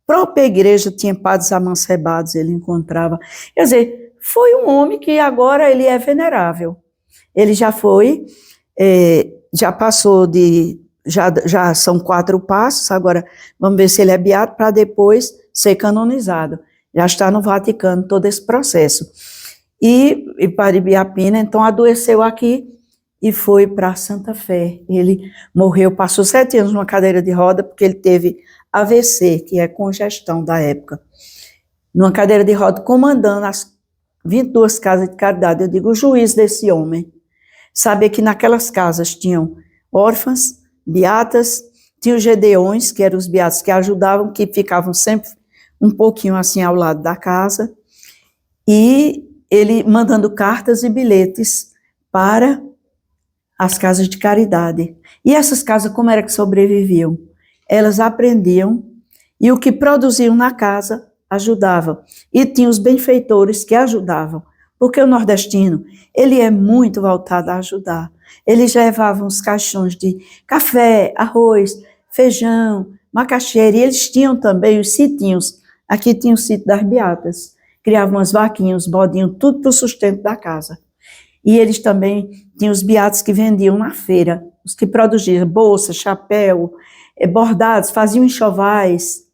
A própria igreja tinha padres amancebados, ele encontrava. Quer dizer, foi um homem que agora ele é venerável. Ele já foi, já passou de, já são 4 passos, agora vamos ver se ele é beato para depois ser canonizado. Já está no Vaticano todo esse processo. E Padre Biapina, então, adoeceu aqui e foi para Santa Fé. Ele morreu, passou 7 anos numa cadeira de roda, porque ele teve AVC, que é congestão da época. Numa cadeira de roda, comandando as 22 casas de caridade. Eu digo, o juiz desse homem. Saber que naquelas casas tinham órfãs, beatas, tinham gedeões, que eram os beatos que ajudavam, que ficavam sempre um pouquinho assim ao lado da casa, e ele mandando cartas e bilhetes para as casas de caridade. E essas casas, como era que sobreviviam? Elas aprendiam, e o que produziam na casa ajudava. E tinha os benfeitores que ajudavam, porque o nordestino, ele é muito voltado a ajudar. Eles levavam os caixões de café, arroz, feijão, macaxeira, e eles tinham também os sitinhos. Aqui tinha o sítio das beatas. Criavam umas vaquinhas, bodinhos, tudo para o sustento da casa. E eles também tinham os beatos que vendiam na feira, os que produziam bolsa, chapéu, bordados, faziam enxovais.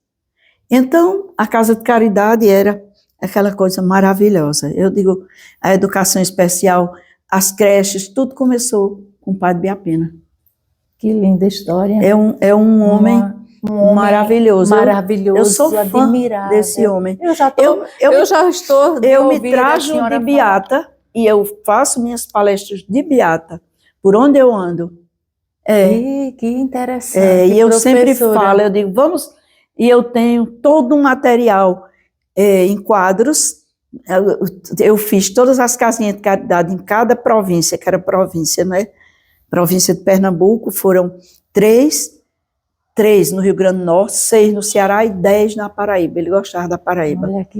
Então, a casa de caridade era aquela coisa maravilhosa. Eu digo, a educação especial, as creches, tudo começou com o Padre Biapina. Que linda história. É um homem maravilhoso. Maravilhoso, eu sou fã admirável desse homem. Eu já estou Eu me trajo de beata e eu faço minhas palestras de beata por onde eu ando. Que interessante. E eu sempre falo, eu digo, vamos. E eu tenho todo um material em quadros Eu fiz todas as casinhas de caridade em cada província, que era província, né? Província de Pernambuco, foram 3 no Rio Grande do Norte, 6 no Ceará e 10 na Paraíba. Ele gostava da Paraíba. Olha que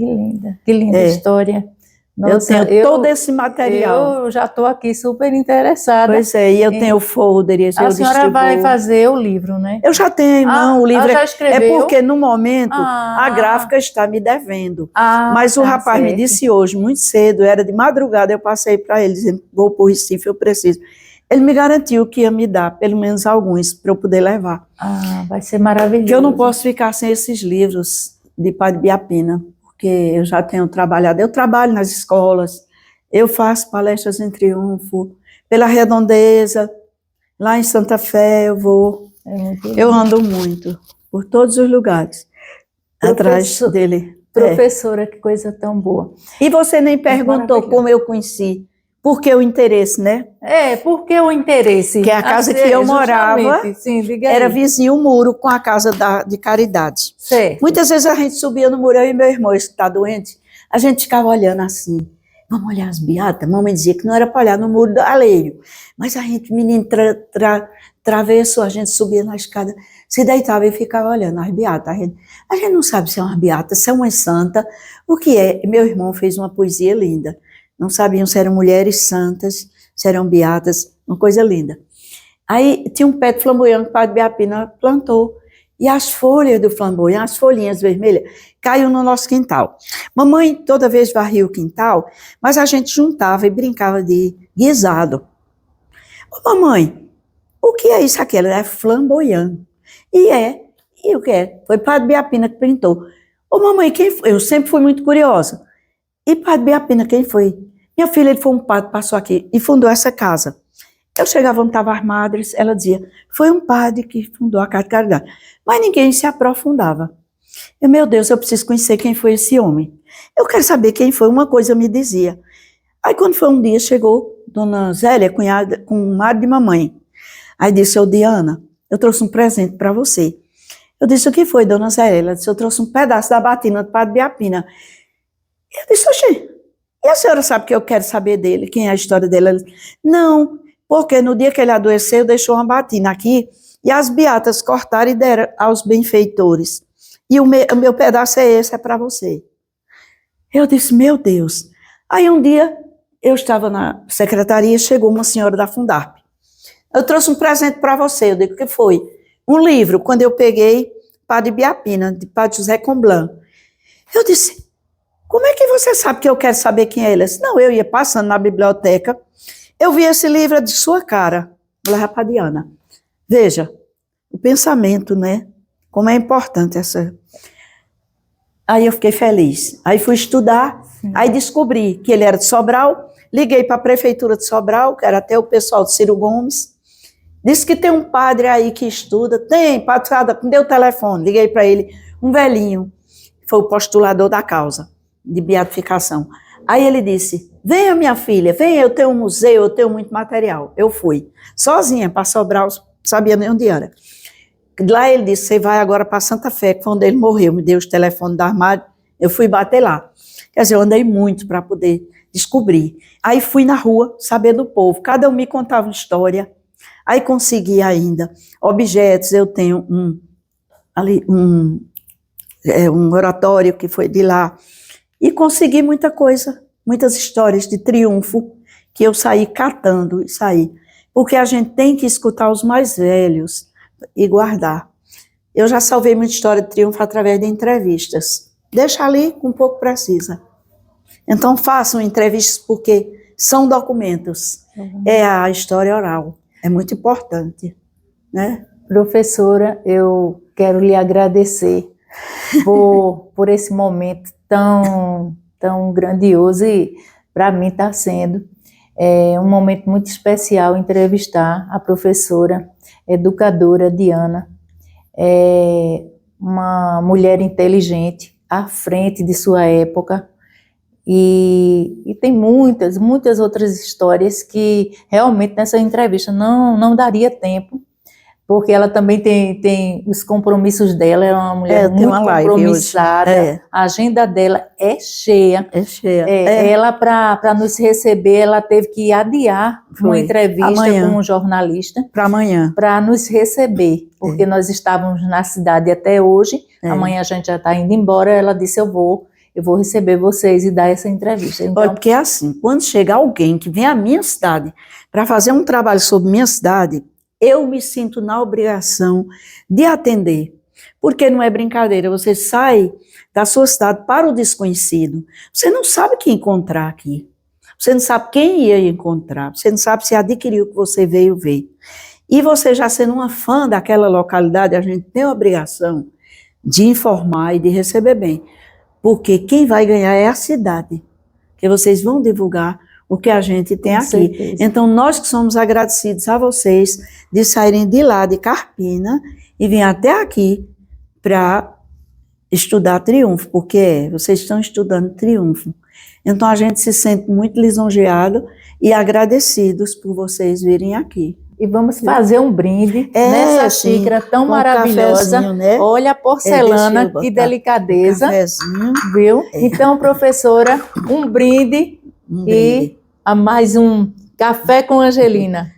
linda história. Nossa, eu tenho todo esse material. Eu já estou aqui super interessada. Pois é, e eu tenho o folder. A senhora vai fazer o livro, né? Eu já tenho, não, o livro já escreveu? É porque no momento a gráfica está me devendo. Mas o rapaz me disse hoje, muito cedo, era de madrugada, eu passei para ele, dizendo, vou para o Recife, eu preciso. Ele me garantiu que ia me dar pelo menos alguns para eu poder levar. Vai ser maravilhoso. Porque eu não posso ficar sem esses livros de Padre Biapina, porque eu já tenho trabalhado. Eu trabalho nas escolas, eu faço palestras em Triunfo, pela Redondeza, lá em Santa Fé eu vou. Eu ando muito, por todos os lugares, atrás dele. Professora, que coisa tão boa. E você nem perguntou como eu conheci. Por que o interesse, né? Por que o interesse? Que a casa que eu morava era vizinho o muro com a casa de caridade. Certo. Muitas vezes a gente subia no muro, eu e meu irmão, esse que está doente, a gente ficava olhando assim, vamos olhar as beatas? Mamãe dizia que não era para olhar no muro alheio, mas a gente, menino travesso, a gente subia na escada, se deitava e ficava olhando as beatas. A gente não sabe se é uma beata, se é uma santa, o que é? Meu irmão fez uma poesia linda. Não sabiam se eram mulheres santas, se eram beatas, uma coisa linda. Aí tinha um pé de flamboyant que o Padre Biapina plantou, e as folhas do flamboyant, as folhinhas vermelhas, caíam no nosso quintal. Mamãe toda vez varria o quintal, mas a gente juntava e brincava de guisado. Ô, mamãe, o que é isso aqui? Ela é flamboyant. E o que é? Foi o Padre Biapina que pintou. Ô, mamãe, quem foi? Eu sempre fui muito curiosa. E Padre Biapina, quem foi? Minha filha, ele foi um padre, passou aqui e fundou essa casa. Eu chegava onde estavam as madres, ela dizia, foi um padre que fundou a Casa de Caridade. Mas ninguém se aprofundava. Meu Deus, eu preciso conhecer quem foi esse homem. Eu quero saber quem foi, uma coisa me dizia. Aí quando foi um dia, chegou Dona Zélia, cunhada, com o marido de mamãe. Aí disse, Diana, eu trouxe um presente para você. Eu disse, o que foi, Dona Zélia? Ela disse, eu trouxe um pedaço da batina do Padre Biapina. Eu disse, oxê, e a senhora sabe que eu quero saber dele, quem é a história dele? Ela disse, não, porque no dia que ele adoeceu, deixou uma batina aqui, e as beatas cortaram e deram aos benfeitores. E o meu pedaço é esse, é para você. Eu disse, meu Deus. Aí um dia, eu estava na secretaria, chegou uma senhora da Fundarp. Eu trouxe um presente para você, eu digo, o que foi? Um livro, quando eu peguei, Padre Biapina, de Padre José Comblan. Eu disse, como é que você sabe que eu quero saber quem é ele? Eu disse, não, eu ia passando na biblioteca, eu vi esse livro de sua cara, leva para Diana. Veja, o pensamento, né? Como é importante essa... Aí eu fiquei feliz. Aí fui estudar, aí descobri que ele era de Sobral, liguei para a prefeitura de Sobral, que era até o pessoal de Ciro Gomes, disse que tem um padre aí que estuda, tem, passada, me deu o telefone, liguei para ele, um velhinho, foi o postulador da causa de beatificação. Aí ele disse, venha minha filha, venha, eu tenho um museu, eu tenho muito material. Eu fui, sozinha para Sobral, sabia nem onde era. Lá ele disse, você vai agora para Santa Fé, que foi onde ele morreu, me deu os telefones do armário, eu fui bater lá. Quer dizer, eu andei muito para poder descobrir. Aí fui na rua, saber do povo, cada um me contava uma história, aí consegui ainda objetos, eu tenho um oratório que foi de lá, e consegui muita coisa, muitas histórias de triunfo, que eu saí catando e saí. Porque a gente tem que escutar os mais velhos e guardar. Eu já salvei muita história de triunfo através de entrevistas. Deixa ali, um pouco precisa. Então façam entrevistas porque são documentos. É a história oral. É muito importante, né? Professora, eu quero lhe agradecer por esse momento tão grandioso e para mim está sendo um momento muito especial entrevistar a professora educadora Diana, uma mulher inteligente, à frente de sua época, e tem muitas outras histórias que realmente nessa entrevista não daria tempo porque ela também tem os compromissos dela, ela é uma mulher tem muito uma live compromissada, hoje. a agenda dela é cheia. É cheia. Ela, para nos receber, ela teve que adiar uma entrevista amanhã, com um jornalista para amanhã, para nos receber, porque nós estávamos na cidade até hoje, amanhã a gente já está indo embora, ela disse, eu vou receber vocês e dar essa entrevista. Então, olha, porque é assim, quando chega alguém que vem à minha cidade para fazer um trabalho sobre minha cidade, eu me sinto na obrigação de atender, porque não é brincadeira, você sai da sua cidade para o desconhecido, você não sabe o que encontrar aqui, você não sabe quem ia encontrar, você não sabe se adquiriu o que você veio ver, e você já sendo uma fã daquela localidade, a gente tem a obrigação de informar e de receber bem, porque quem vai ganhar é a cidade, que vocês vão divulgar o que a gente tem aqui. certeza. Então, nós que somos agradecidos a vocês de saírem de lá, de Carpina, e vir até aqui para estudar Triunfo, porque vocês estão estudando Triunfo. Então, a gente se sente muito lisonjeado e agradecidos por vocês virem aqui. E vamos fazer um brinde nessa xícara tão maravilhosa. Né? Olha a porcelana, que delicadeza. Viu? Então, professora, um brinde. E a mais um café com Angelina.